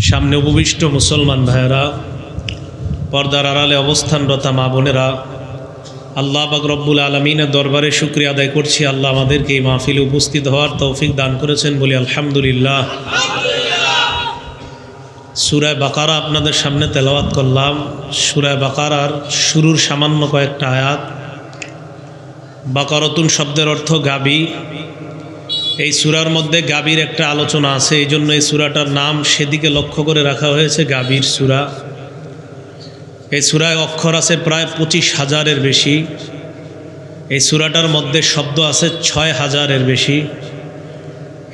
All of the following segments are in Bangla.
সামনে উপবিষ্ট মুসলমান ভাইয়েরা, পর্দার আড়ালে অবস্থানরতা মা বোনেরা, আল্লাহ পাক রব্বুল আলমিনের দরবারে শুকরিয়া আদায় করছি। আল্লাহ আমাদেরকে এই মাহফিলে উপস্থিত হওয়ার তৌফিক দান করেছেন বলি আলহামদুলিল্লাহ। সূরা বাকারা আপনাদের সামনে তেলাওয়াত করলাম। সূরা বাকারার শুরুর সামান্য কয়েকটা আয়াত। বাকারাতুন শব্দের অর্থ গাবি। এই সূরার মধ্যে গাবির একটা আলোচনা আছে, এই জন্য এই সূরাটার নাম সেদিকে লক্ষ্য করে রাখা হয়েছে গাবির সূরা। এই সূরায় অক্ষর আছে প্রায় 25,000-এর বেশি। এই সূরাটার মধ্যে শব্দ আছে 6,000-এর বেশি।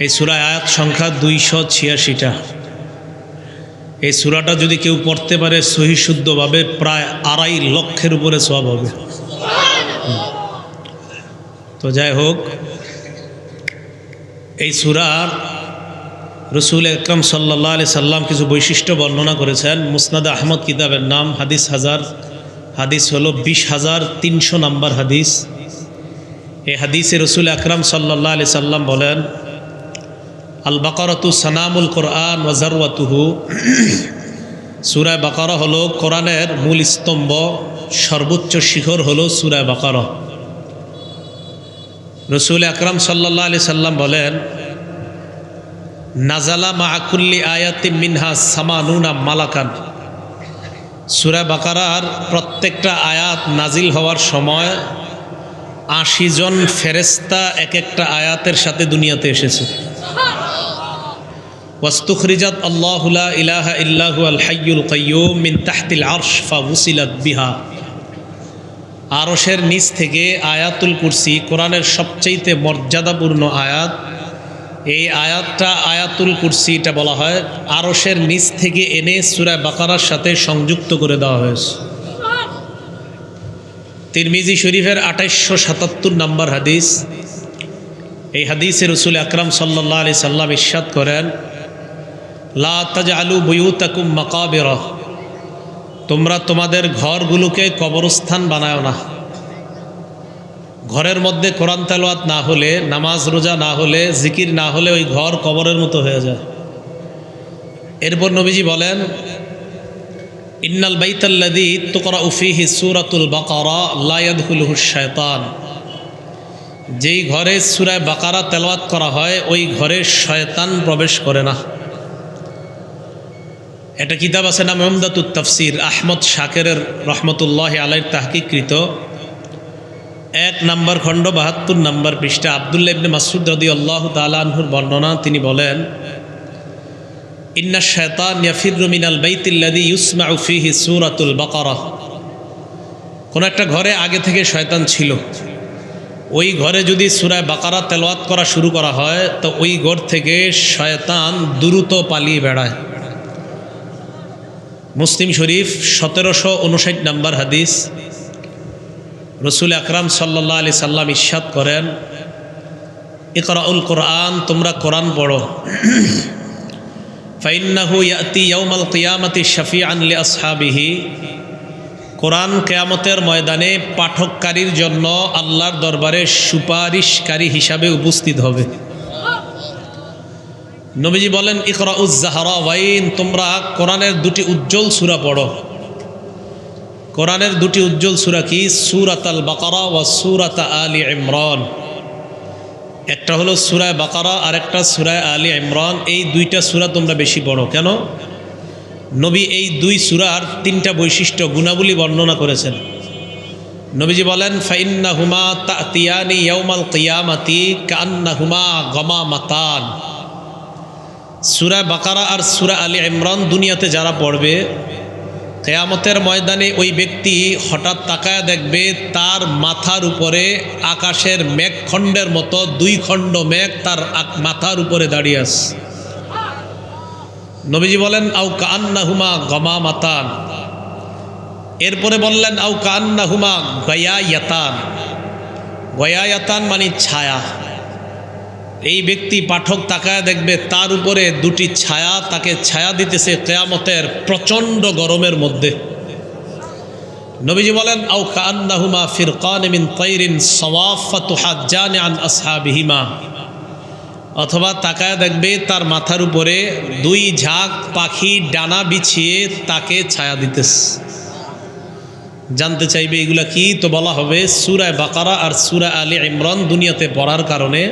এই সূরায় আয়াত সংখ্যা 286টা। এই সূরাটা যদি কেউ পড়তে পারে সহি শুদ্ধভাবে প্রায় 2.5 লক্ষের উপরে সওয়াব হবে। তো যাই হোক, এই সূরার রসুল আকরাম সাল্লাল্লাহু আলাইহি সাল্লাম কিছু বৈশিষ্ট্য বর্ণনা করেছেন। মুসনাদ আহমদ কিতাবের নাম, হাদিস হলো 20,300 নম্বর হাদিস। এই হাদিসে রসুল আকরাম সাল্লাল্লাহু আলাইহি সাল্লাম বলেন, আল বাকারাতু সানামুল কোরআন ওয়া জারওয়াতুহু। সূরা বাকারা হলো কোরআনের মূল স্তম্ভ, সর্বোচ্চ শিখর হলো সূরা বাকারা। রসুল আকরাম সাল্লাল্লাহু আলাইহি সাল্লাম বলেন, নাজালা মা কুল্লি আয়াতিম মিনহা সামানুনা মালাকান। সূরা বাকারার প্রত্যেকটা আয়াত নাজিল হওয়ার সময় 80 জন ফেরেশতা এক একটা আয়াতের সাথে দুনিয়াতে এসেছে। ওয়াস্তুখরিজাত আল্লাহু লা ইলাহা ইল্লা হুয়াল হাইয়ুল কাইয়্যুম মিন তাহতিল আরশ ফাউসিলাত বিহা। আরশের নিচ থেকে আয়াতুল কুরসি, কোরআনের সবচেয়ে মর্যাদাপূর্ণ আয়াত। এই আয়াতটা আয়াতুল কুরসি এটা বলা হয়, আরশের নিচ থেকে এনে সূরা বাকারার সাথে সংযুক্ত করে দেওয়া হয়েছে। তিরমিজি শরীফের 2877 নম্বর হাদিস। এই হাদিসে রসুল আকরাম সাল্লাল্লাহু আলাইহি সাল্লাম ইরশাদ করেন, লা তাজআলু বুয়ুতাকুম মাকাবিরা। তোমরা তোমাদের ঘরগুলোকে কবরস্থান বানাও না। ঘরের মধ্যে কোরআন তেলাওয়াত না হলে, নামাজ রোজা না হলে, জিকির না হলে ওই ঘর কবরের মতো হয়ে যায়। এরপর নবীজি বলেন, ইন্নাল বাইতাল্লাযী তুকরাউ ফীহি সূরাতুল বাকারা লা ইয়াদখুলুহুশ শায়তান। যেই ঘরে সূরা বাকারা তেলাওয়াত করা হয় ওই ঘরে শয়তান প্রবেশ করে না। এটা কিতাব আছে নাম উমদাতুত তাফসির, আহমদ শাকেরের রহমতুল্লাহি আলাইহির তাহকিককৃত 1 নম্বর খণ্ড 72 নম্বর পৃষ্ঠা। আব্দুল্লাহ ইবনে মাসউদ রাদিয়াল্লাহু তাআলা আনহুর বর্ণনা, তিনি বলেন, ইন্নাশ শায়তান ইয়াফিররু মিনাল বাইতিল্লাযী ইউসমাউ ফীহি সূরাতুল বাকারা। কোন একটা ঘরে আগে থেকে শয়তান ছিল, ওই ঘরে যদি সূরা বাকারা তেলাওয়াত করা শুরু করা হয় তো ওই ঘর থেকে শয়তান দ্রুত পালিয়ে বেড়ায়। মুসলিম শরীফ 1759 নম্বর হাদিস। রসুল আকরাম সাল্লাল্লাহু আলাইহি সাল্লাম ইরশাদ করেন, ইকরাউল কোরআন, তোমরা কোরআন পড়ো। ফাইন্নাহু ইয়াতি ইয়াউমাল কিয়ামাতি শাফিআন লিআসহাবিহি। কোরআন কিয়ামতের ময়দানে পাঠককারীর জন্য আল্লাহর দরবারে সুপারিশকারী হিসাবে উপস্থিত হবে। নবীজি বলেন, ইকরাউজ জাহরাওয়াইন, তোমরা কোরআনের 2টি উজ্জ্বল সূরা পড়ো। কোরআনের 2টি উজ্জ্বল সূরা কি? সূরাতুল বাকারা ওয়া সূরাত আলি ইমরান। একটা হলো সূরা বাকারা আর একটা সূরা আলি ইমরান। এই 2টা সূরা তোমরা বেশি পড়ো। কেন? নবী এই 2 সূরার 3টা বৈশিষ্ট্য, গুণাবলী বর্ণনা করেছেন। নবীজি বলেন, ফাইন্নাহুমা তাতিয়ানি ইয়াউমাল কিয়ামাতি কান্নাহুমা গামামাতান। সূরা বাকারা আর সূরা আলি ইমরান দুনিয়াতে যারা পড়বে, কিয়ামতের ময়দানে ওই ব্যক্তি হঠাৎ তাকায় দেখবে তার মাথার উপরে আকাশের মেঘখণ্ডের মতো 2 খণ্ড মেঘ তার মাথার উপরে দাঁড়িয়ে আছে। নবীজি বলেন, আও কান্নাহুমা গামামাতান। এরপরে বললেন, আও কান্নাহুমা গায়ায়াতান। গায়ায়াতান মানে ছায়া। এই ব্যক্তি পাঠক তাকায় দেখবে তার উপরে 2টি ছায়া তাকে ছায়া দিতেছে কিয়ামতের প্রচণ্ড গরমের মধ্যে। নবীজি বলেন, আও কান্নাহুমা ফিরকান মিন তাইরিন সাওয়াফাতু হাজ্জান আন আসহাবিহিমা। অথবা তাকায় দেখবে তার মাথার উপরে দুই ঝাঁক পাখি ডানা বিছিয়ে তাকে ছায়া দিতেছে। জানতে চাইবে এগুলা কি, তো বলা হবে সূরা বাকারা আর সূরা আলে ইমরান দুনিয়াতে পড়ার কারণে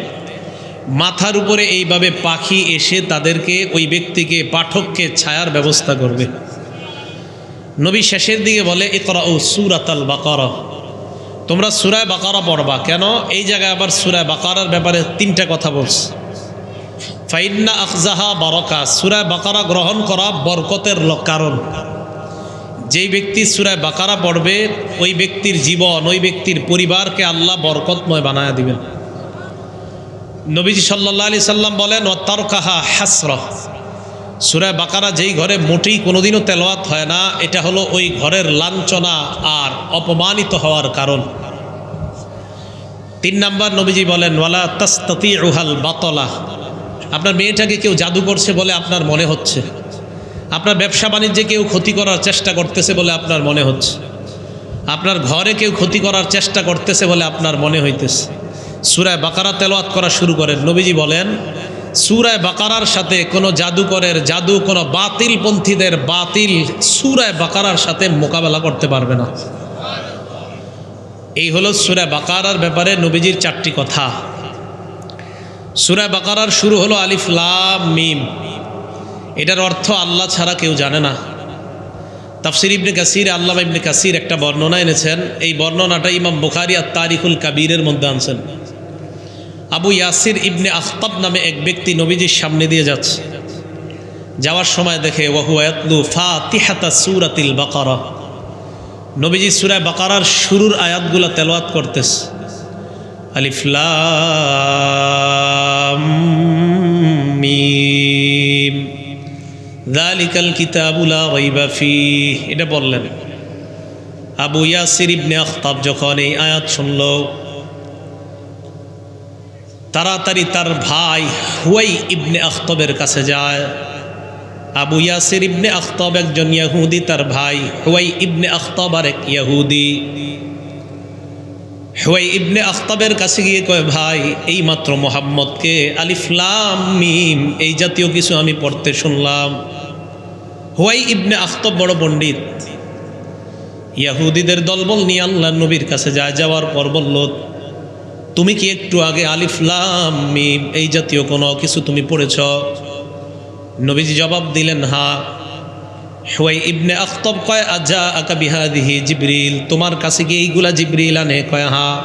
মাথার উপরে এইভাবে পাখি এসে তাদেরকে, ওই ব্যক্তিকে, পাঠককে ছায়ার ব্যবস্থা করবে। নবী শেষের দিকে বলে ইকরাউ সূরাতাল বাকারা, তোমরা সূরা বাকারা পড়বা। কেন এই জায়গায় আবার সূরা বাকারার ব্যাপারে তিনটা কথা বলছে। ফাইন্না আখজাহা বারাকা, সূরা বাকারা গ্রহণ করা বরকতের কারণ। যেই ব্যক্তি সূরা বাকারা পড়বে ওই ব্যক্তির জীবন, ওই ব্যক্তির পরিবারকে আল্লাহ বরকতময় বানায়া দিবেন। নবীজি সাল্লাল্লাহু আলাইহি সাল্লাম বলেন ওয়া তারকাহা হাসরা, সূরা বাকারা যেই ঘরে মোটেই কোনোদিনও তেলাওয়াত হয় না, এটা হলো ওই ঘরের লাঞ্ছনা আর অপমানিত হওয়ার কারণ। 3 নাম্বার নবীজি বলেন ওয়ালা তাস্তাতিউহাল বাতলা, আপনার মেয়েটাকে কেউ জাদু করছে বলে আপনার মনে হচ্ছে, আপনার ব্যবসা বাণিজ্যে কেউ ক্ষতি করার চেষ্টা করতেছে বলে আপনার মনে হচ্ছে, আপনার ঘরে কেউ ক্ষতি করার চেষ্টা করতেছে বলে আপনার মনে হইতেছে, সূরা বাকারা তেলাওয়াত করা শুরু করেন। নবীজি বলেন সূরা বাকারার সাথে কোনো জাদুকরের জাদু, কোনো বাতিলপন্থীদের বাতিল সূরা বাকারার সাথে মোকাবেলা করতে পারবে না। এই হলো সূরা বাকারার ব্যাপারে নবীজির 4টি কথা। সূরা বাকারার শুরু হলো আলিফ লাম মিম, এটার অর্থ আল্লাহ ছাড়া কেউ জানে না। তাফসির ইবনে কাসির, আল্লামা ইবনে কাসির একটা বর্ণনা এনেছেন, এই বর্ণনাটা ইমাম বুখারী আর তারিখুল কাবীরের মধ্যে আনছেন। আবু ইয়াসির ইবনে আখতাব নামে এক ব্যক্তি নবীজির সামনে দিয়ে যাচ্ছে, যাওয়ার সময় দেখে ওয়াহুয়া ইয়াতলু ফাতিহাতা সূরাতিল বাকারা, নবীজি সূরা বাকারার শুরুর আয়াতগুলো তেলাওয়াত করতেছে। আলিফ লাম মিম যালিকাল কিতাবু লা রাইবা ফীহ, এটা বললেন। আবু ইয়াসির ইবনে আখতাব যখন এই আয়াত শুনল, তাড়াতাড়ি তার ভাই হুয়াই ইবনে আখতাবের কাছে যায়। আবু ইয়াসির ইবনে আখতাব একজন ইহুদি, তার ভাই হুয়াই ইবনে আখতাব আর এক ইহুদি। হুয়াই ইবনে আখতাবের কাছে গিয়ে কয়, ভাই এই মাত্র মুহাম্মদকে আলিফ লাম মিম এই জাতীয় কিছু আমি পড়তে শুনলাম। হুয়াই ইবনে আখতাব বড় পণ্ডিত, ইহুদিদের দলবল নিয়ে আল্লাহর নবীর কাছে যায়। যাওয়ার পর বলল, তুমি কি একটু আগে আলিফ লাম মিম এই জাতীয় কোনো কিছু তুমি পড়েছ? নবীজি জবাব দিলেন, হ্যাঁ। হুয়াই ইবনে আখতাব কয়, আজা আকা বিহাদিহি জিবরিল, তোমার কাছে কি এইগুলা জিবরিল আনে? কয় হ্যাঁ।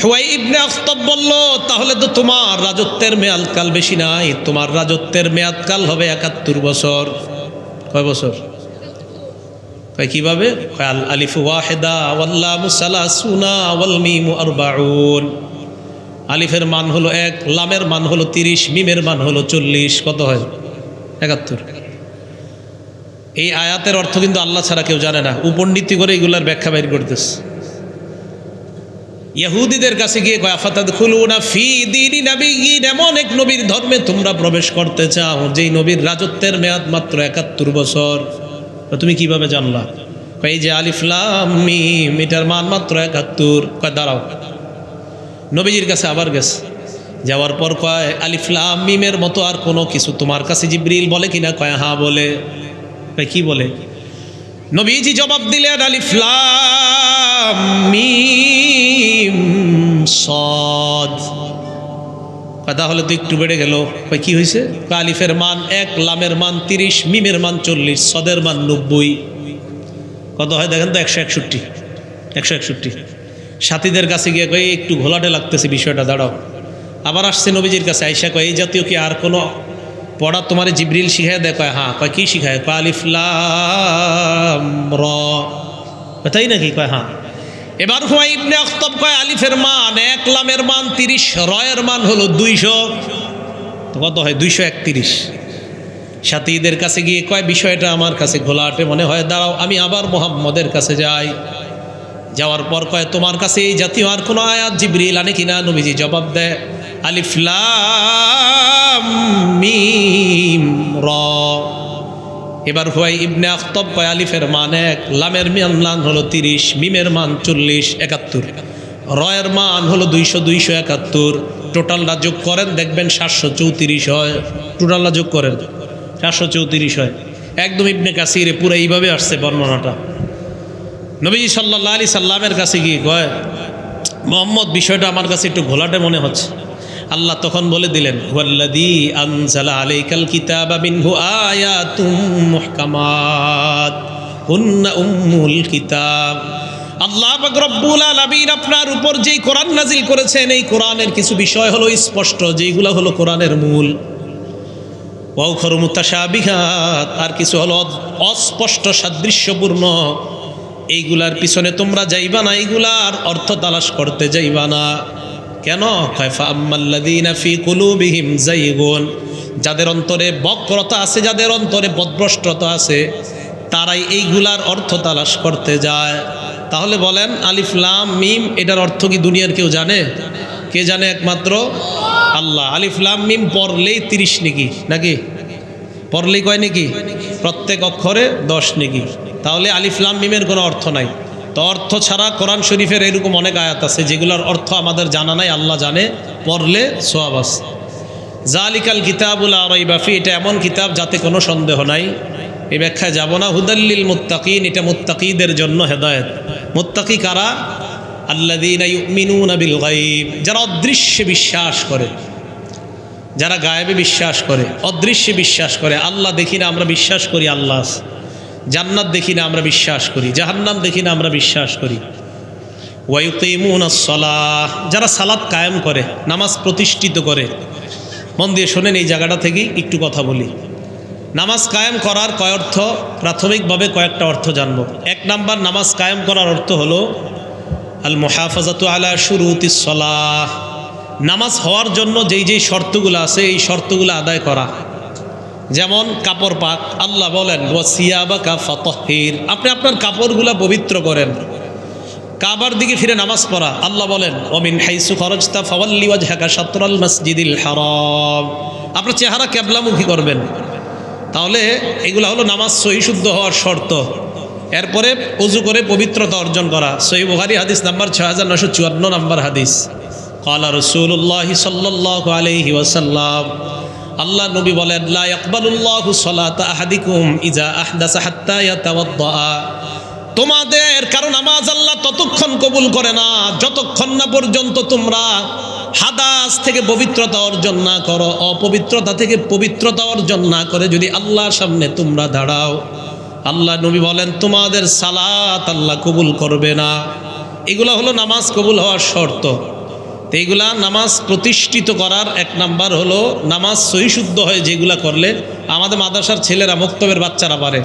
হুয়াই ইবনে আখতাব বলল, তাহলে তো তোমার রাজত্বের মেয়াদকাল বেশি নাই, তোমার রাজত্বের মেয়াদকাল হবে 71 বছর। কয় বছর? কয় কিভাবে? কয় আল আলিফু ওয়াহিদা ওয়াল লামু সালাসুনা ওয়াল মিমু 40, আলিফের মান হলো 1, লামের মান হলো 30, মিমের মান হলো 40। কত হয়? 71। এই আয়াতের অর্থ কিন্তু আল্লাহ ছাড়া কেউ জানে না, উপন্ডিতি করে এগুলার ব্যাখ্যা বাইর করতেছে। ইহুদিদের কাছে গিয়ে কয়, আফাতাদখুলুনা ফি দীনি নাবিয়্যিন, এমন এক নবীর ধর্মে তোমরা প্রবেশ করতে চাও যেই নবীর রাজত্বের মেয়াদ মাত্র 71 বছর। তুমি কিভাবে জানলা? কয় এই যে আলিফ লাম মিম এটার মান মাত্র 71। কয় দাঁড়াও, নবীজির কাছে আবার গেছে, যাওয়ার পর কয় আলিফ লাম মিমের মতো আর কোনো কিছু তোমার কাছে জিবরিল বলে কিনা? কয় হ্যাঁ বলে। কয় কি বলে? নবীজি জবাব দিলেন আলিফ লাম মিম সাদ। তাহলে তো একটু বেড়ে গেল। কয় কি হয়েছে? আলিফের মান 1, লামের মান 30, মিমের মান 40, সদের মান 90। কত হয় দেখেন তো? 161। 161। সাথীদের কাছে গিয়ে কয় একটু ঘোলাটে লাগতেছে বিষয়টা, দাঁড়াও। আবার আসছে নবীজির কাছে, আইসা কয় এই জাতীয় কি আর কোনো পড়া তোমার জিবরিল শিখায় দেয়? কয় হ্যাঁ। কয় কি শিখায়? কয় আলিফ লাম র। তাই নাকি? কয় হ্যাঁ। এবার হুয়াই ইবনে আখতাব কয় আলিফের মান 1, লামের মান 30, রয়ের মান হলো 200। তো কত হয়? 231। সাথীদের কাছে গিয়ে কয় বিষয়টা আমার কাছে ঘোলাটে মনে হয়, দাঁড়াও আমি আবার মুহাম্মদের কাছে যাই। যাওয়ার পর কয় তোমার কাছে এই জাতীয় আর কোনো আয়াত জিবরিল আনে কিনা? নবীজি জবাব দেয় আলিফ লাম মিম র। এবার হুয়াই ইবনে আখতাব কয় আলিফের মান 1, লামের মান হলো 30, মিমের মান 40, 71, রয়ের মান হলো 200, 271। টোটালটা যোগ করেন, দেখবেন 734 হয়। টোটালটা যোগ করেন, 734 হয়। একদম ইবনে কাসিরে পুরো এইভাবে আসছে বর্ণনাটা। নবীজি সাল্লাল্লাহু আলাইহি সাল্লামের কাছে গিয়ে কয়, মুহাম্মদ বিষয়টা আমার কাছে একটু ঘোলাটে মনে হচ্ছে। আল্লাহ তখন বলে দিলেন, হুয়াল্লাযী আনজালা আলাইকাল কিতাবা মিনহু আয়াতুম মুহকামাত হুন্না উম্মুল কিতাব। আল্লাহ পাক রব্বুল আলামিন আপনার উপর যেই কোরআন নাজিল করেছেন, এই কোরআনের কিছু বিষয় হলো স্পষ্ট, যেইগুলো হলো কোরআনের মূল। ওয়া উখরু মুতাশাবিহাত, আর কিছু হলো অস্পষ্ট সাদৃশ্যপূর্ণ। এইগুলার পিছনে তোমরা যাইবা না, এইগুলার অর্থ তালাশ করতে যাইবা না। কেন? ফাআম্মাল্লাযীনা ফি কুলুবিহিম যায়গুন, যাদের অন্তরে বক্রতা আছে, যাদের অন্তরে পথভ্রষ্টতা আছে, তারাই এইগুলার অর্থ তালাশ করতে যায়। তাহলে বলেন, আলিফ লাম মিম এটার অর্থ কি দুনিয়ার কেউ জানে? কে জানে? একমাত্র আল্লাহ। আলিফ লাম মিম পড়লেই 30 নেকি, নাকি? পড়লেই কয় নাকি? প্রত্যেক অক্ষরে 10 নেকি। তাহলে আলিফ লাম মিমের কোনো অর্থ নাই। তো অর্থ ছাড়া কোরআন শরীফের এরকম অনেক আয়াত আছে যেগুলোর অর্থ আমাদের জানা নাই, আল্লাহ জানে, পড়লে সওয়াব আছে। জালিকাল কিতাবুল লা রাইবা ফি, এটা এমন কিতাব যাতে কোনো সন্দেহ নাই। এই ব্যাখ্যায় যাব না। হুদাল্লিল মুত্তাকিন, এটা মুত্তাকিদের জন্য হেদায়েত। মুত্তাকি কারা? আল্লাযীনা ইউমিনুনা বিল গায়ব, যারা অদৃশ্যে বিশ্বাস করে, যারা গায়েবে বিশ্বাস করে, অদৃশ্যে বিশ্বাস করে। আল্লাহ দেখি না, আমরা বিশ্বাস করি আল্লাহ আছে। জান্নাত দেখি না, আমরা বিশ্বাস করি। জাহান্নাম দেখি না, আমরা বিশ্বাস করি। ওয়া ইউকিমুনাস সালাহ, যারা সালাত কায়েম করে, নামাজ প্রতিষ্ঠিত করে। মন দিয়ে শোনেন, এই জায়গাটা থেকে একটু কথা বলি। নামাজ কায়েম করার কয় অর্থ? প্রাথমিকভাবে কয়েকটা অর্থ জানব। 1 নাম্বার, নামাজ কায়েম করার অর্থ হলো আল মুহাফাজাতু আলা শুরুতিস সালাহ, নামাজ হওয়ার জন্য যেই যেই শর্তগুলো আছে, এই শর্তগুলো আদায় করা। যেমন কাপড় পাক, আল্লাহ বলেন ওয়াসিয়াবাকা ফাতাহহির, আপনি আপনার কাপড়গুলো পবিত্র করেন। কাবার দিকে ফিরে নামাজ পড়া, আল্লাহ বলেন ওয়ামিন হাইসু খরজতা ফাওয়াল্লি ওয়াজহাকা শাতরাল মাসজিদিল হারাম, আপনার চেহারা কিবলামুখী করবেন। তাহলে এগুলো হলো নামাজ সহি শুদ্ধ হওয়ার শর্ত। এরপরে ওযু করে পবিত্রতা অর্জন করা। সহিহ বুখারী হাদিস নাম্বার 6954 নাম্বার হাদিস। ক্বালা রাসূলুল্লাহ সাল্লাল্লাহু আলাইহি ওয়াসাল্লাম, আল্লাহ নবী বলেন, লা ইয়াকবালুল্লাহু সালাতা আহাদিকুম ইজা আহদাসা হাত্তা ইয়াতাওয়াদ্দা, তোমাদের কারণ নামাজ আল্লাহ ততক্ষণ কবুল করে না যতক্ষণ না পর্যন্ত তোমরা হাদাস থেকে পবিত্রতা অর্জন না করো, অপবিত্রতা থেকে পবিত্রতা অর্জন না করে যদি আল্লাহর সামনে তোমরা দাঁড়াও, আল্লাহ নবী বলেন তোমাদের সালাত আল্লাহ কবুল করবে না। এগুলো হলো নামাজ কবুল হওয়ার শর্ত। এইগুলা নামাজ প্রতিষ্ঠিত করার 1 নাম্বার হলো নামাজ সহি শুদ্ধ হয়, যেগুলা করলে আমাদের মাদ্রাসার ছেলেরা, মক্তবের বাচ্চারা পারে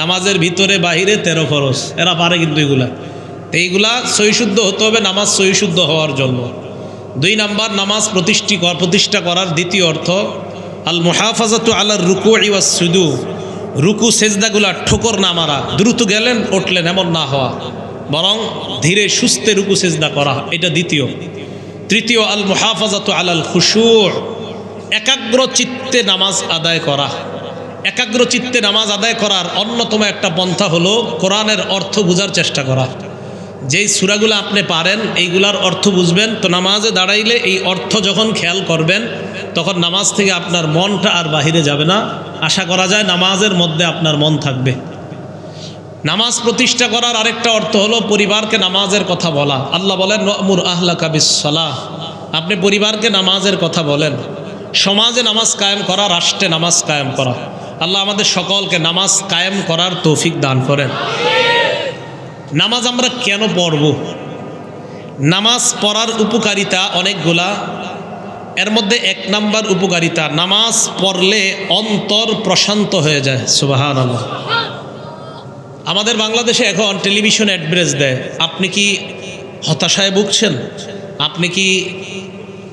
নামাজের ভিতরে বাহিরে 13 ফরজ, এরা পারে কিন্তু এগুলা। এইগুলা সহি শুদ্ধ হতে হবে নামাজ সহি শুদ্ধ হওয়ার জন্য। 2 নাম্বার, নামাজ প্রতিষ্ঠা করার দ্বিতীয় অর্থ আল মুহাফাজাতু আলার রুকুই ওয়াস সুজুদ, রুকু সেজদাগুলা ঠোকর না মারা, দ্রুত গেলেন উঠলেন এমন না হওয়া, বরং ধীরে সুস্থে রুকু সেজদা করা, এটা দ্বিতীয়। তৃতীয় আল মুহাফাজাতু আলাল খুশু', একাগ্র চিত্তে নামাজ আদায় করা। একাগ্র চিত্তে নামাজ আদায় করার অন্যতম একটা পন্থা হলো কোরআনের অর্থ বোঝার চেষ্টা করা। যেই সূরাগুলো আপনি পারেন এইগুলার অর্থ বুঝবেন, তো নামাজে দাঁড়াইলে এই অর্থ যখন খেয়াল করবেন তখন নামাজ থেকে আপনার মনটা আর বাহিরে যাবে না। আশা করা যায় নামাজের মধ্যে আপনার মন থাকবে। নামাজ প্রতিষ্ঠা করার আরেকটা অর্থ হলো পরিবারকে নামাজের কথা বলা। আল্লাহ বলেন ওয়ামুর আহলাকা বিসসালাহ, আপনি পরিবারকে নামাজের কথা বলেন। সমাজে নামাজ কায়েম করা, রাষ্ট্রে নামাজ কায়েম করা। আল্লাহ আমাদের সকলকে নামাজ কায়েম করার তৌফিক দান করেন। নামাজ আমরা কেন পড়ব? নামাজ পড়ার উপকারিতা অনেকগুলা। এর মধ্যে 1 নাম্বার উপকারিতা, নামাজ পড়লে অন্তর প্রশান্ত হয়ে যায়। সুবহানাল্লাহ। আমাদের বাংলাদেশে এখন টেলিভিশন অ্যাডভার্টাইজ দেয়, আপনি কি হতাশায় ভুগছেন, আপনি কি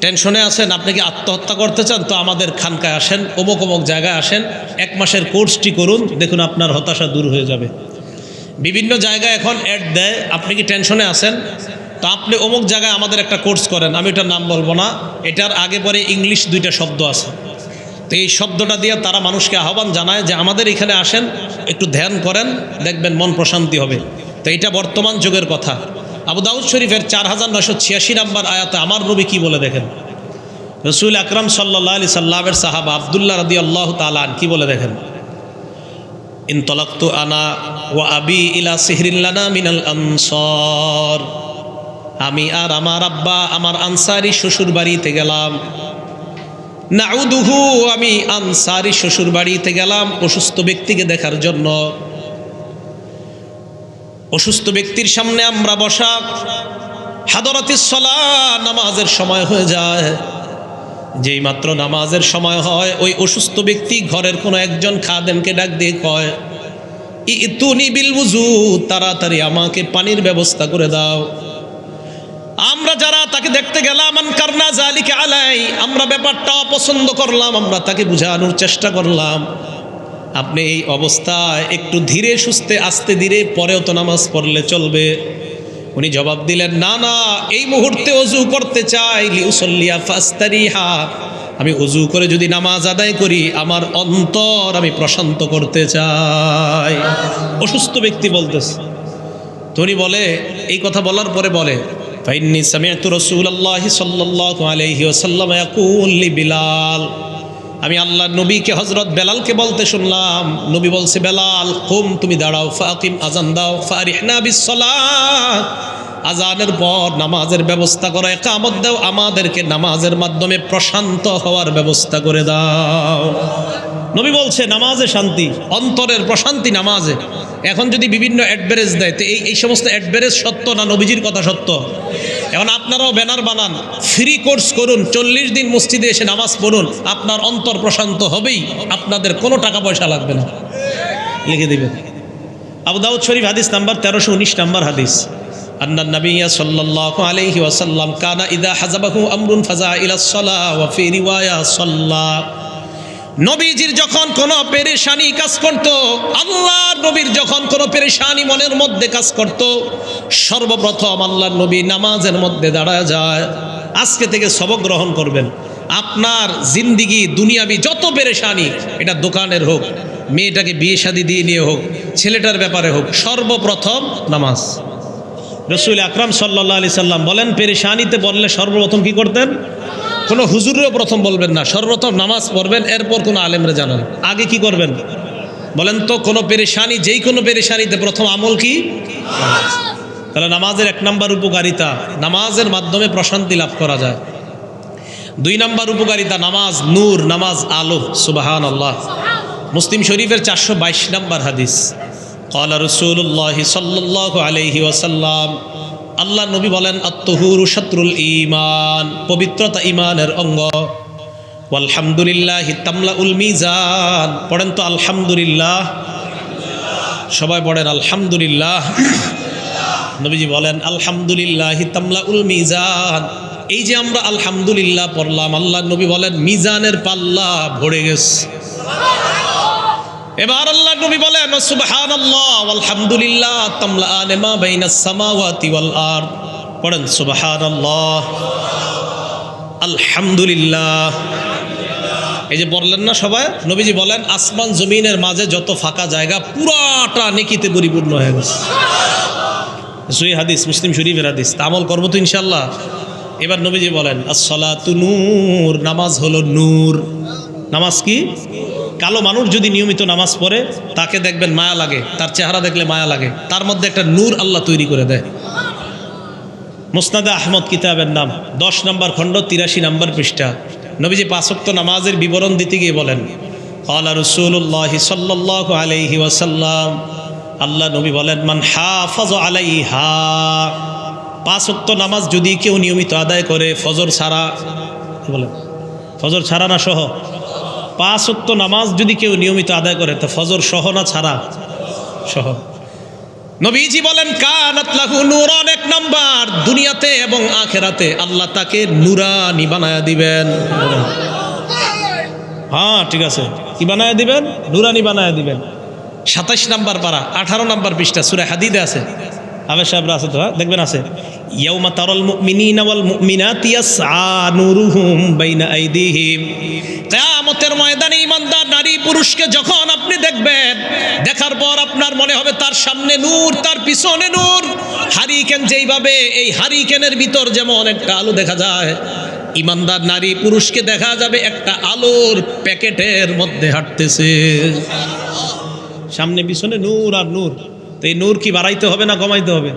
টেনশনে আছেন, আপনি কি আত্মহত্যা করতে চান, তো আমাদের খানকায় আসেন, অমুক অমুক জায়গায় আসেন, 1 মাসের কোর্সটি করুন, দেখুন আপনার হতাশা দূর হয়ে যাবে। বিভিন্ন জায়গায় এখন অ্যাড দেয়, আপনি কি টেনশনে আছেন, তো আপনি অমুক জায়গায় আমাদের একটা কোর্স করেন, আমি এটার নাম বলবো না, এটার আগে পরে ইংলিশ 2টা শব্দ আছে। তো এই শব্দটা দিয়ে তারা মানুষকে আহ্বান জানায় যে আমাদের এখানে আসেন, একটু ধ্যান করেন, দেখবেন মন প্রশান্তি হবে। তো এটা বর্তমান যুগের কথা। আবু দাউদ শরীফের 4986 নাম্বার আয়াতে আমার নবী কি বলে দেখেন, রসুল আকরাম সাল্লাল্লাহু আলাইহি সাল্লামের সাহাবা আব্দুল্লাহ রাদিয়াল্লাহু তাআলা কি বলে দেখেন, ইনতালাকতু আনা ওয়া আবি ইলা সিহরিন লানা মিনাল আনসার, আমি আর আমার আব্বা আমার আনসারি শ্বশুর বাড়িতে গেলাম। নাউদুহু, আমি আনসারি শ্বশুর বাড়িতে গেলাম অসুস্থ ব্যক্তিকে দেখার জন্য। অসুস্থ ব্যক্তির সামনে আমরা বসা, হাদরাতিস সালাহ, নামাজের সময় হয়ে যায়। যেই মাত্র নামাজের সময় হয়, ওই অসুস্থ ব্যক্তি ঘরের কোনো একজন খাদেমকে ডাক দিয়ে কয়, ইতুনি বিল ওযু, তাড়াতাড়ি আমাকে পানির ব্যবস্থা করে দাও। আমরা যারা তাকে দেখতে গেলাম, আনকারনা যালিকা আলাই, আমরা ব্যাপারটা অপছন্দ করলাম, আমরা তাকে বুঝানোর চেষ্টা করলাম, আপনি এই অবস্থায় একটু ধীরে সুস্থে আস্তে ধীরে পরেও তো নামাজ পড়লে চলবে। উনি জবাব দিলেন, না না, এই মুহূর্তে ওযু করতে চাই, লিউসাল্লিয়া ফাস্তারিহা, আমি ওযু করে যদি নামাজ আদায় করি আমার অন্তর আমি প্রশান্ত করতে চাই। অসুস্থ ব্যক্তি বলতেছে। তো উনি বলে, এই কথা বলার পরে বলে, ফাইন্নী সামি'তু রাসূলুল্লাহি সাল্লাল্লাহু আলাইহি ওয়াসাল্লাম ইয়াকুল লি বিলাল, আমি আল্লাহর নবীকে হযরত বেলালকে বলতে শুনলাম, নবী বলছে, বেলাল কুম, তুমি দাঁড়াও, ফাকিম, আযান দাও, ফারিহনা বিস সালাত, আযানের পর নামাজের ব্যবস্থা করো, ইকামত দাও, আমাদেরকে নামাজের মাধ্যমে প্রশান্ত হওয়ার ব্যবস্থা করে দাও। নবী বলছে নামাজে শান্তি, অন্তরের প্রশান্তি নামাজে। এখন যদি বিভিন্ন অ্যাডভারেজ দেয়, তো এই সমস্ত অ্যাডভারেজ সত্য না নবীজির কথা সত্য? এখন আপনারাও ব্যানার বানান, ফ্রি কোর্স করুন, 40 দিন মসজিদে এসে নামাজ পড়ুন, আপনার অন্তর প্রশান্ত হবেই, আপনাদের কোনো টাকা পয়সা লাগবে না। লিখে দিবেন। আবু দাউদ শরীফ হাদিস নাম্বার 1319 নাম্বার হাদিস, আন্নান নাবিয়্যা সাল্লাল্লাহু আলাইহি ওয়াসাল্লাম কানা ইযা হাযাবাহু আমরুন ফাজা ইলাস সালাহ ওয়া ফি রিওয়ায়া সাল্লা, নবীজির যখন কোনো পেরেশানি কাজ করত, আল্লাহর নবীর যখন কোনো পেরেশানি মনের মধ্যে কাজ করত, সর্বপ্রথম আল্লাহর নবী নামাজের মধ্যে দাঁড়ায় যায়। আজকে থেকে সবক গ্রহণ করবেন, আপনার জিন্দিগি দুনিয়াবি যত পেরেশানি, এটা দোকানের হোক, মেয়েটাকে বিয়ে শাদী দিয়ে নিয়ে হোক, ছেলেটার ব্যাপারে হোক, সর্বপ্রথম নামাজ। রসুল আকরাম সাল্লাল্লাহু আলাইহি সাল্লাম বলেন, পেরেশানিতে বললে সর্বপ্রথম কি করতেন? কোনো হুজুরেও প্রথম বলবেন না, সর্বপ্রথম নামাজ পড়বেন, এরপর কোনো আলেমরে জানান। আগে কি করবেন বলেন তো? কোনো পেরেশানি, যেই কোনো পেরেশানিতে প্রথম আমল কি? তাহলে নামাজের 1 নম্বর উপকারিতা, নামাজের মাধ্যমে প্রশান্তি লাভ করা যায়। 2 নম্বর উপকারিতা, নামাজ নূর, নামাজ আলো। সুবহানাল্লাহ। মুসলিম শরীফের 422 নম্বর হাদিস, ক্বালা রাসূলুল্লাহ সাল্লাল্লাহু আলাইহি ওয়াসাল্লাম, আল্লাহ নবী বলেন, আত-তুহুরু শাতরুল ঈমান, পবিত্রতা ঈমানের অঙ্গ। ওয়ালহামদুলিল্লাহি তামলাউল মিজান, পড়েন তো আলহামদুলিল্লাহ, সবাই পড়েন আলহামদুলিল্লাহ। নবীজি বলেন, আলহামদুলিল্লাহি তামলাউল মিজান, এই যে আমরা আলহামদুলিল্লাহ পড়লাম, আল্লাহ নবী বলেন মিজানের পাল্লা ভরে গেছে। এবার আল্লাহ নবী বলেন, সুবহানাল্লাহ আলহামদুলিল্লাহ তামলাআন মা বাইনাস সামাওয়াতি ওয়াল আরদ, পড়েন সুবহানাল্লাহ আলহামদুলিল্লাহ। এই যে বললেন না সবাই, নবীজি বলেন আসমান জমিনের মাঝে যত ফাঁকা জায়গা পুরাটা নেকিতে পরিপূর্ণ হয়ে গেছে। সহিহ হাদিস, মুসলিম শরীফের হাদিস। আমল করবো তো ইনশাআল্লাহ। এবার নবীজি বলেন, আস-সালাতু নূর, নামাজ হলো নূর। নামাজ কি? কালো মানুষ যদি নিয়মিত নামাজ পড়ে, তাকে দেখবেন মায়া লাগে, তার চেহারা দেখলে মায়া লাগে, তার মধ্যে একটা নূর আল্লাহ তৈরি করে দেয়। মুসনাদে আহমদ কিতাবের নাম 10 নম্বর খণ্ড 83 নম্বর পৃষ্ঠা। নবীজি 5 ওয়াক্ত নামাজের বিবরণ দিতে গিয়ে বলেন, ক্বালা রাসূলুল্লাহ সাল্লাল্লাহু আলাইহি ওয়াসাল্লাম, আল্লাহ নবী বলেন, মান হাফাযা আলাইহা, 5 ওয়াক্ত নামাজ যদি কেউ নিয়মিত আদায় করে, ফজর ছাড়া, বলেন ফজর ছাড়া না সহ, 5 ওয়াক্ত নামাজ যদি কেউ নিয়মিত আদায় করে, তো ফজর সহ না ছাড়া? সহ। নবীজি বলেন, কানাত লাহু নূরান, 1 নাম্বার, দুনিয়াতে এবং আখিরাতে আল্লাহ তাকে নূরানি বানায়া দিবেন। হ্যাঁ ঠিক আছে, কি বানায়া দিবেন? নূরানি বানায়া দিবেন। 27 নাম্বার পারা 18 নাম্বার পৃষ্ঠা, সূরা হাদীদে আছে। আবে সাহেবরা আছে তো, দেখবেন আছে, ইয়াউমা তারাল মুমিনিনা ওয়াল মুমিনাতি ইয়াসআ নূরুহুম বাইনা আইদিহিম, কিয়ামতের ময়দানে ঈমানদার নারী পুরুষকে যখন আপনি দেখবেন, দেখার পর আপনার মনে হবে তার সামনে নূর, তার পিছনে নূর। হারিকেন যেইভাবে, এই হারিকেনের ভিতর যেমন একটা আলো দেখা যায়, ইমানদার নারী পুরুষকে দেখা যাবে একটা আলোর প্যাকেটের মধ্যে হাঁটতেছে, সামনে পিছনে নূর আর নূর। তো এই নূর কি বাড়াইতে হবে না কমাইতে হবে?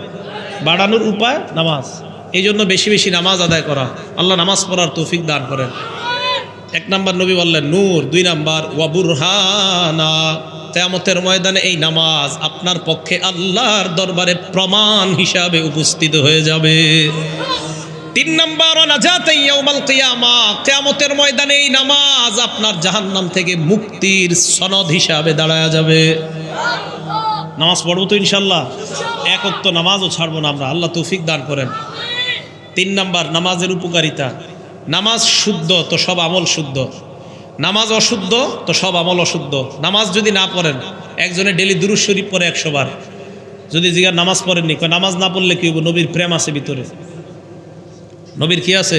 বাড়ানোর উপায় নামাজ। এই জন্য বেশি বেশি নামাজ আদায় করা। আল্লাহ নামাজ পড়ার তৌফিক দান করেন। 1 নাম্বার নবী বললেন নূর, 2 নাম্বার ওয়া বুরহানা, কিয়ামতের ময়দানে এই নামাজ আপনার পক্ষে আল্লাহর দরবারে প্রমাণ হিসাবে উপস্থিত হয়ে যাবে। 3 নাম্বার নাজাত ইয়াউমাল কিয়ামা, কিয়ামতের ময়দানে এই নামাজ আপনার জাহান্নাম থেকে মুক্তির সনদ হিসাবে দাঁড়ায়া যাবে। নামাজ পড়বো তো ইনশাল্লাহ, 1 ওয়াক্ত নামাজও ছাড়বো না আমরা, আল্লাহ তৌফিক দান করেন। 3 নাম্বার নামাজের উপকারিতা। নামাজ শুদ্ধ তো সব আমল শুদ্ধ, নামাজ অশুদ্ধ তো সব আমল অশুদ্ধ। নামাজ যদি না পড়েন, একজনে ডেলি দুরূদ শরীফ পড়ে 100 বার, যদি জিগার নামাজ পড়েননি, নামাজ না পড়লে কি হইব? নবীর প্রেম আছে ভিতরে, নবীর কি আছে?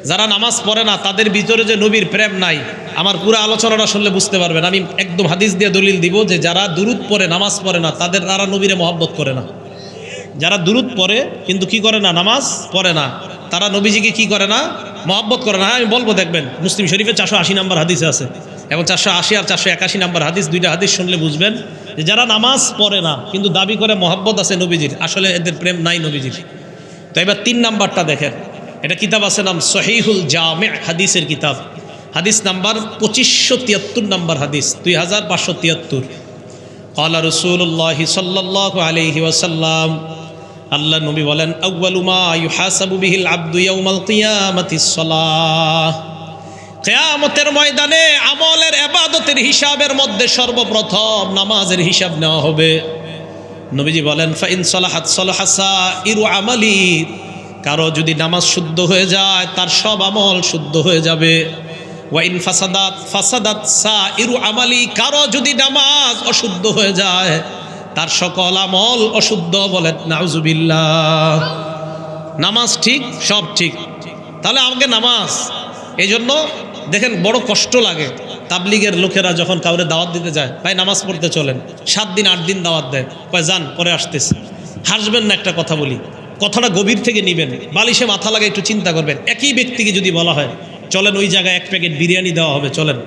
যারা নামাজ পড়ে না তাদের ভিতরে যে নবীর প্রেম নাই, আমার পুরো আলোচনাটা শুনলে বুঝতে পারবেন। আমি একদম হাদিস দিয়ে দলিল দিব যে যারা দুরূদ পড়ে নামাজ পড়ে না তারা নবীরে মহব্বত করে না। যারা দুরূদ পড়ে কিন্তু কি করে না, নামাজ পড়ে না, তারা নবীজিকে কি করে না, মহব্বত করে না। আমি বলবো, দেখবেন মুসলিম শরীফে 480 নম্বর হাদিসে আছে, এবং 480 আর 481 নম্বর হাদিস, 2টা হাদিস শুনলে বুঝবেন যে যারা নামাজ পড়ে না কিন্তু দাবি করে মহব্বত আছে নবীজির, আসলে এদের প্রেম নাই নবীজির। তো এবার 3 নাম্বারটা দেখেন, এটা কিতাব আছে নাম সহিহুল জামি' হাদিসের কিতাব, হাদিস নাম্বার 2573 নম্বর হাদিস, 2573। ক্বালা রাসূলুল্লাহ সাল্লাল্লাহু আলাইহি ওয়াসাল্লাম, আল্লাহ নবী বলেন আউয়ালু মা ইউহাসাবু বিহিল আবদু ইয়াউমাল কিয়ামাতিস সালাহ, কিয়ামতের ময়দানে আমলের ইবাদতের হিসাবের মধ্যে সর্বপ্রথম নামাজের হিসাব নেওয়া হবে। নবীজি বলেন ফা ইন সালাহাত সালাহা সাইরু আমালি, কারো যদি নামাজ শুদ্ধ হয়ে যায় তার সব আমল শুদ্ধ হয়ে যাবে। ওয়া ইন ফাসাদাত ফাসাদাত সাইরু আমালি, কারো যদি নামাজ অশুদ্ধ হয়ে যায় তার সকল আমল অশুদ্ধ। বলেন নাউজুবিল্লাহ। নামাজ ঠিক, সব ঠিক, তাহলে আমাকে নামাজ। এই জন্য দেখেন বড় কষ্ট লাগে তাবলিগের লোকেরা যখন কাউরে দাওয়াত দিতে যায়, ভাই নামাজ পড়তে চলেন, 7 দিন 8 দিন দাওয়াত দেয়, কয় যান পরে আসতেছে। হাসবেন না, একটা কথা বলি, কথাটা গভীর থেকে নিবেন, বালিশে মাথা লাগে একটু চিন্তা করবেন। একই ব্যক্তিকে যদি বলা হয় চলেন ওই জায়গায় 1 প্যাকেট বিরিয়ানি দেওয়া হবে, চলেন,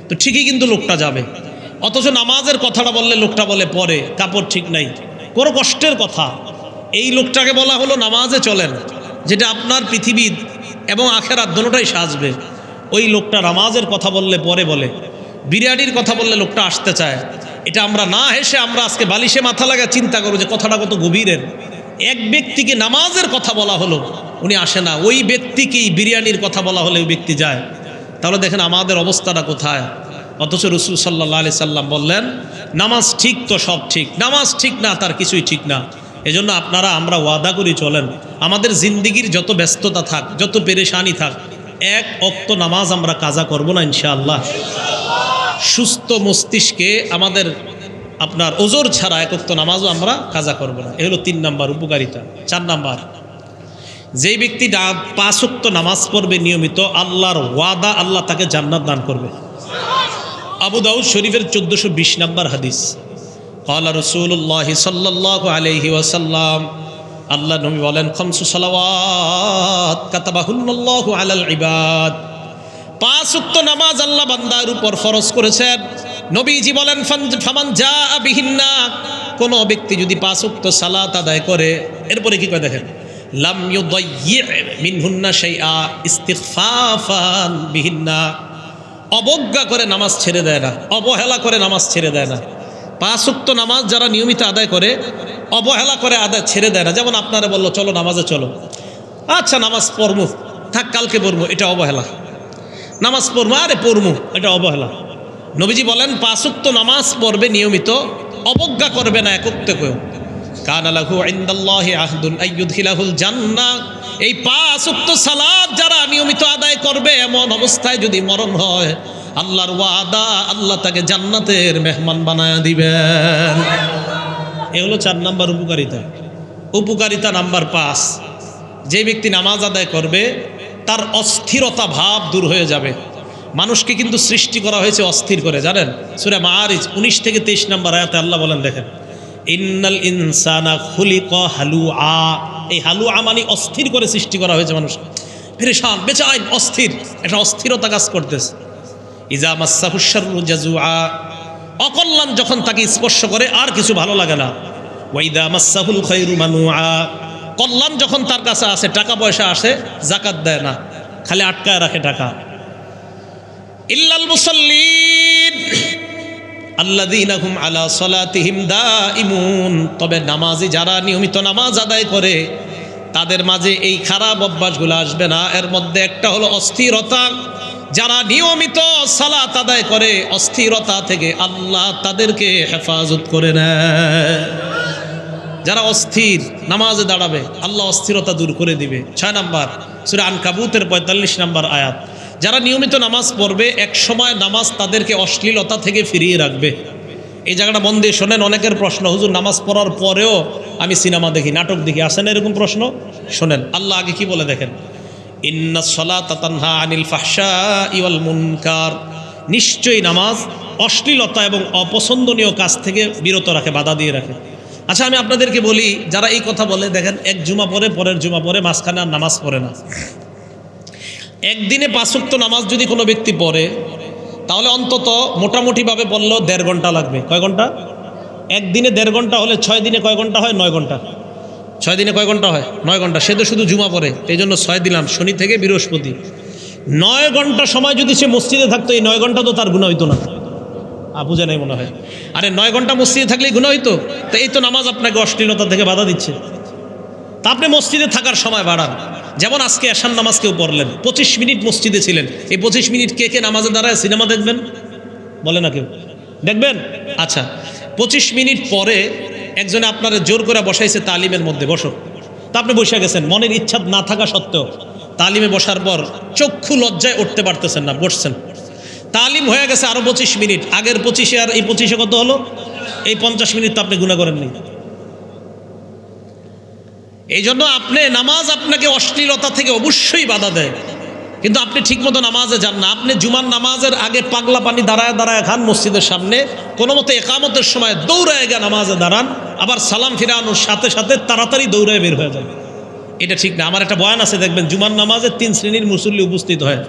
তো ঠিকই কিন্তু লোকটা যাবে। অথচ নামাজের কথাটা বললে লোকটা বলে পরে কাপড় ঠিক নাই, কোনো কষ্টের কথা। এই লোকটাকে বলা হলো নামাজে চলেন, যেটা আপনার পৃথিবী এবং আখেরাত দোনোটাই সাজবে। ওই লোকটা নামাজের কথা বললে পরে বলে, বিরিয়ানির কথা বললে লোকটা আসতে চায়। এটা আমরা না হেসে আমরা আজকে বালিশে মাথা লাগা চিন্তা করবো যে কথাটা কত গভীরের। এক ব্যক্তিকে নামাজের কথা বলা হলো, উনি আসে না, ওই ব্যক্তিকেই বিরিয়ানির কথা বলা হলে ওই ব্যক্তি যায়। তাহলে দেখেন আমাদের অবস্থাটা কোথায়। অথচ রাসূল সাল্লাল্লাহু আলাইহি সাল্লাম বললেন নামাজ ঠিক তো সব ঠিক, নামাজ ঠিক না তার কিছুই ঠিক না। এজন্য আমরা ওয়াদা করি চলেন, আমাদের জিন্দিগির যত ব্যস্ততা থাক, যত পেরেশানি থাক, 1 ওয়াক্ত নামাজ আমরা কাজা করব না ইনশাআল্লাহ। সুস্থ মস্তিষ্কে আমাদের আপনার ওজর ছাড়া 1 ওয়াক্ত নামাজও আমরা কাজা করব না। এ হলো 3 নাম্বার উপকারিতা। 4 নাম্বার, যেই ব্যক্তি 5 ওয়াক্ত নামাজ পড়বে নিয়মিত, আল্লাহর ওয়াদা, আল্লাহ তাকে জান্নাত দান করবে। আবু দাউদ শরীফের 1420 নম্বর হাদিস। ক্বালা রাসূলুল্লাহ সাল্লাল্লাহু আলাইহি ওয়াসাল্লাম, আল্লাহ নবী বলেন 5 সালাওয়াত কাতাবাহুল্লাহু আলাল ইবাদ, 5 ওয়াক্ত নামাজ আল্লাহ বান্দার উপর ফরজ করেছেন। নবীজি বলেন ফামান জাআ বিহিন্না, কোন ব্যক্তি যদি 5 ওয়াক্ত সালাত আদায় করে, এরপরে কি কয় দেখেন, লাম ইউদাইয়্যি মিনহুন্না শাইআ ইস্তিগফাফান বিহিন্না, অবজ্ঞা করে নামাজ ছেড়ে দেয় না, অবহেলা করে নামাজ ছেড়ে দেয় না। 5 ওয়াক্ত নামাজ যারা নিয়মিত আদায় করে, অবহেলা করে আদায় ছেড়ে দেয় না। যেমন আপনারা বললো চলো নামাজে চলো, আচ্ছা নামাজ পড়মু, থাক কালকে পড়মু, এটা অবহেলা। নামাজ পড়মু, আরে পড়মু, এটা অবহেলা। নবীজি বলেন 5 ওয়াক্ত নামাজ পড়বে নিয়মিত, অবজ্ঞা করবে না 1 ওয়াক্ত কেউ। কানা লাহু ইনদাল্লাহি আহদুন আইয়ুদখিলাহুল জান্নাহ, এই 5 ওয়াক্ত সালাত যারা নিয়মিত আদায় করবে, এমন অবস্থায় যদি মরণ হয়, আল্লাহর ওয়াদা, আল্লাহ তাকে জান্নাতের মেহমান বানায়া দিবেন। এ হলো 4 নাম্বার উপকারিতা। উপকারিতা নাম্বার 5, যে ব্যক্তি নামাজ আদায় করবে তার অস্থিরতা ভাব দূর হয়ে যাবে। মানুষকে কিন্তু সৃষ্টি করা হয়েছে অস্থির করে, জানেন? সূরা মাআরিজ 19 থেকে 23 নম্বর আয়াতে আল্লাহ বলেন, দেখেন ইন্নাল ইনসানা খুলিকা হালুআ, এই হালুআ মানে অস্থির করে সৃষ্টি করা হয়েছে মানুষ। পেরেশান, বেচাইন, অস্থির, একটা অস্থিরতা কাজ করতেছে। ইজা মাসাহুশ শাররু জাজুআ, অকল্যাণ যখন তাকে স্পর্শ করে আর কিছু ভালো লাগে না। ওয়াইদা মাসাহুল খায়রু মানুআ, কল্যাণ যখন তার কাছে আসে, টাকা পয়সা আসে, যাকাত দেয় না, খালি আটকায় রাখে টাকা। ইল্লাল মুসাল্লিন আল্লাযীনা হুম আলা সালাতিহিম দাইমুন, তবে নামাজি যারা নিয়মিত নামাজ আদায় করে তাদের মাঝে এই খারাপ অভ্যাসগুলো আসবে না। এর মধ্যে একটা হলো অস্থিরতা। যারা নিয়মিত সালাত আদায় করে, অস্থিরতা থেকে আল্লাহ তাদেরকে হেফাজত করে নেয়। যারা অস্থির নামাজে দাঁড়াবে, আল্লাহ অস্থিরতা দূর করে দিবে। 6 নম্বর সূরা আনকাবুতের 45 নম্বর আয়াত। যারা নিয়মিত নামাজ পড়বে, এক সময় নামাজ তাদেরকে অশ্লীলতা থেকে ফিরিয়ে রাখবে। এই জায়গাটা মন দিয়ে শোনেন। অনেকের প্রশ্ন, হুজুর নামাজ পড়ার পরেও আমি সিনেমা দেখি, নাটক দেখি, আসেন এরকম প্রশ্ন? শোনেন, আল্লাহ আগে কি বলে দেখেন, ইন্নাস সালাতা তানহা আনিল ফাহশাই ওয়াল মুনকার, নিশ্চয়ই নামাজ অশ্লীলতা এবং অপছন্দনীয় কাজ থেকে বিরত রাখে, বাধা দিয়ে রাখে। আচ্ছা, আমি আপনাদেরকে বলি, যারা এই কথা বলে, দেখেন এক জুমা পরে, পরের জুমা পরে, মাঝখানে আর নামাজ পড়ে না। একদিনে 5 ওয়াক্ত নামাজ যদি কোনো ব্যক্তি পড়ে, তাহলে অন্তত মোটামুটিভাবে বললেও 1.5 ঘন্টা লাগবে। কয় ঘন্টা? একদিনে 1.5 ঘন্টা হলে 6 দিনে কয় ঘন্টা হয়? 9 ঘন্টা। 6 দিনে কয় ঘন্টা হয়? 9 ঘন্টা। সে তো শুধু জুমা পড়ে, এই জন্য 6 দিলাম, শনি থেকে বৃহস্পতি। 9 ঘন্টা সময় যদি সে মসজিদে থাকতো, এই 9 ঘন্টা তো তার গুনাহ হইতো না। বুঝে নাই মনে হয়। আরে 9 ঘন্টা মসজিদে থাকলেই গুনাহ হইতো। তো এই তো নামাজ আপনাকে অশ্লীলতা থেকে বাধা দিচ্ছে। তা আপনি মসজিদে থাকার সময় বাড়ান। যেমন আজকে এশার নামাজ কেউ পড়লেন, 25 মিনিট মসজিদে ছিলেন, এই 25 মিনিট কে কে নামাজে দাঁড়ায় সিনেমা দেখবেন? বলে না কেউ? দেখবেন? আচ্ছা, 25 মিনিট পরে একজনে আপনারা জোর করে বসাইছে তালিমের মধ্যে, বসো। তা আপনি বসে গেছেন, মনের ইচ্ছা না থাকা সত্ত্বেও। তালিমে বসার পর চক্ষু লজ্জায় উঠতে পারতেছেন না, বসছেন। তালিম হয়ে গেছে আরো 25 মিনিট, আগের 25-এ আর এই 25-এ কত হলো? এই 50 মিনিট তো আপনি গুনাহ করেননি। এই জন্য আপনি নামাজ আপনাকে অশ্লীলতা থেকে অবশ্যই বাধা দেয়, কিন্তু আপনি ঠিকমতো নামাজে যান না। আপনি জুমার নামাজের আগে পাগলা পানি দাঁড়ায় দাঁড়ায় খান মসজিদের সামনে, কোনো মতো একামতের সময় দৌড়ায় গিয়ে নামাজে দাঁড়ান, আবার সালাম ফিরানোর সাথে সাথে তাড়াতাড়ি দৌড়ায় বের হয়ে যান। এটা ঠিক না। আমার একটা বয়ান আছে, দেখবেন জুমার নামাজে 3 শ্রেণীর মুসল্লি উপস্থিত হয়।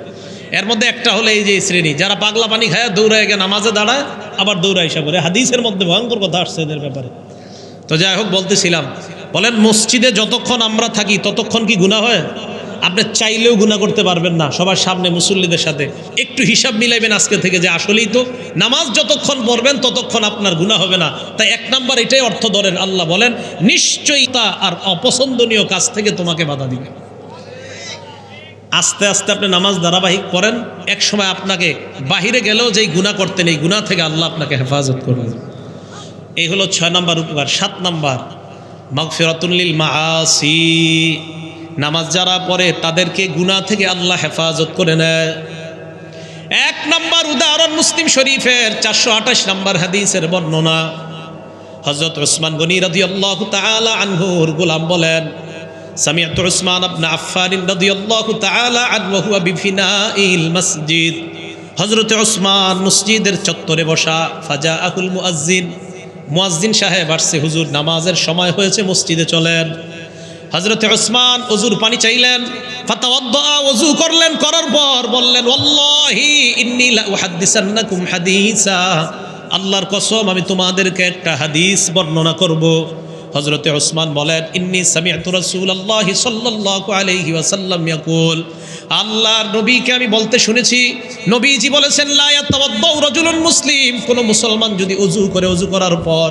এর মধ্যে একটা হলো এই যে শ্রেণী, যারা পাগলা পানি খায় দৌড়ায় গিয়ে নামাজে দাঁড়ায়, আবার দৌড়ায় এসে করে। হাদিসের মধ্যে ভয়ঙ্কর কথা আসছে এদের ব্যাপারে। তো যাই হোক, বলতেছিলাম, বলেন মসজিদে যতক্ষণ আমরা থাকি ততক্ষণ কি গুনাহ হয়? আপনি চাইলেও গুনাহ করতে পারবেন না সবার সামনে মুসল্লিদের সাথে। একটু হিসাব মিলাইবেন আজকে থেকে, যে আসলেই তো নামাজ যতক্ষণ পড়বেন ততক্ষণ আপনার গুনাহ হবে না। তাই 1 নাম্বার এটাই অর্থ ধরেন, আল্লাহ বলেন নিশ্চয়ই তা আর অপছন্দনীয় কাজ থেকে তোমাকে বাধা দিবে। আস্তে আস্তে আপনি নামাজ ধারাবাহিক পড়েন, এক সময় আপনাকে বাহিরে গেলেও যেই গুনাহ করতেন, এই গুনাহ থেকে আল্লাহ আপনাকে হেফাজত করবেন। এই হলো 6 নাম্বার উপকার। 7 নাম্বার মাগফিরাতুল লিল মাআসি, নামাজ যারা পড়ে তাদেরকে গুনাহ থেকে আল্লাহ হেফাজত করে নেয়। 1 নাম্বার উদাহরণ মুসলিম শরীফের 428 নাম্বার হাদিসের বর্ণনা। হযরত উসমান গনি রাদিয়াল্লাহু তাআলা আনহুর গোলাম বলেন, সামিআতু উসমান ইবনে আফফান রাদিয়াল্লাহু তাআলা আনহু হুয়া বিফিনাইল মসজিদ। হযরত উসমান মসজিদের চত্বরে বসা, ফাজাআহুল মুয়াজ্জিন, মুয়াজ্জিন সাহেব আসছে, হুজুর নামাজের সময় হয়েছে, মসজিদে চলেন। হযরত উসমান ওযুর পানি চাইলেন, ফাতাওয়াদ্দা, ওযু করলেন, করার পর বললেন, ওয়াল্লাহি ইন্নী লা উহাদ্দিসান্নাকুম হাদিসা, আল্লাহর কসম আমি তোমাদেরকে একটা হাদিস বর্ণনা করব। হযরত উসমান বলেন, ইন্নী সামি'তু রাসূলুল্লাহি সাল্লাল্লাহু আলাইহি ওয়াসাল্লাম ইয়াকুল, আল্লাহর নবীকে আমি বলতে শুনেছি, নবীজি বলেছেন, লা ইয়াতাওয়াদ্দাউ রাজুলুন মুসলিম, কোন মুসলমান যদি ওযু করে, ওযু করার পর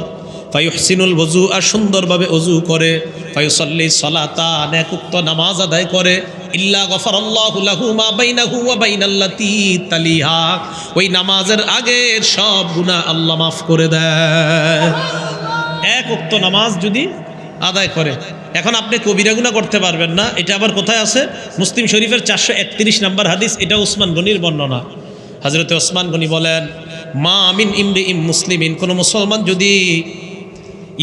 ফায়ুহসিনুল ওযু, আর সুন্দরভাবে ওযু করে, ফায়ুসাল্লি সালাতান, এক উক্ত নামাজ আদায় করে, ইল্লা গফারাল্লাহু লাহু মা বাইনাহু ওয়া বাইনাল্লাতী তালিহা, ওই নামাজের আগের সব গুনাহ আল্লাহ মাফ করে দেয়। এক উক্ত নামাজ যদি আদায় করে। এখন আপনি কবিরা গুনাহ করতে পারবেন না, এটা আবার কোথায় আছে? মুসলিম শরীফের 431 নাম্বার হাদিস, এটা উসমান গনির বর্ণনা। হযরত উসমান গনি বলেন, মা মিন ইমরিইম মুসলিমিন, কোন মুসলমান যদি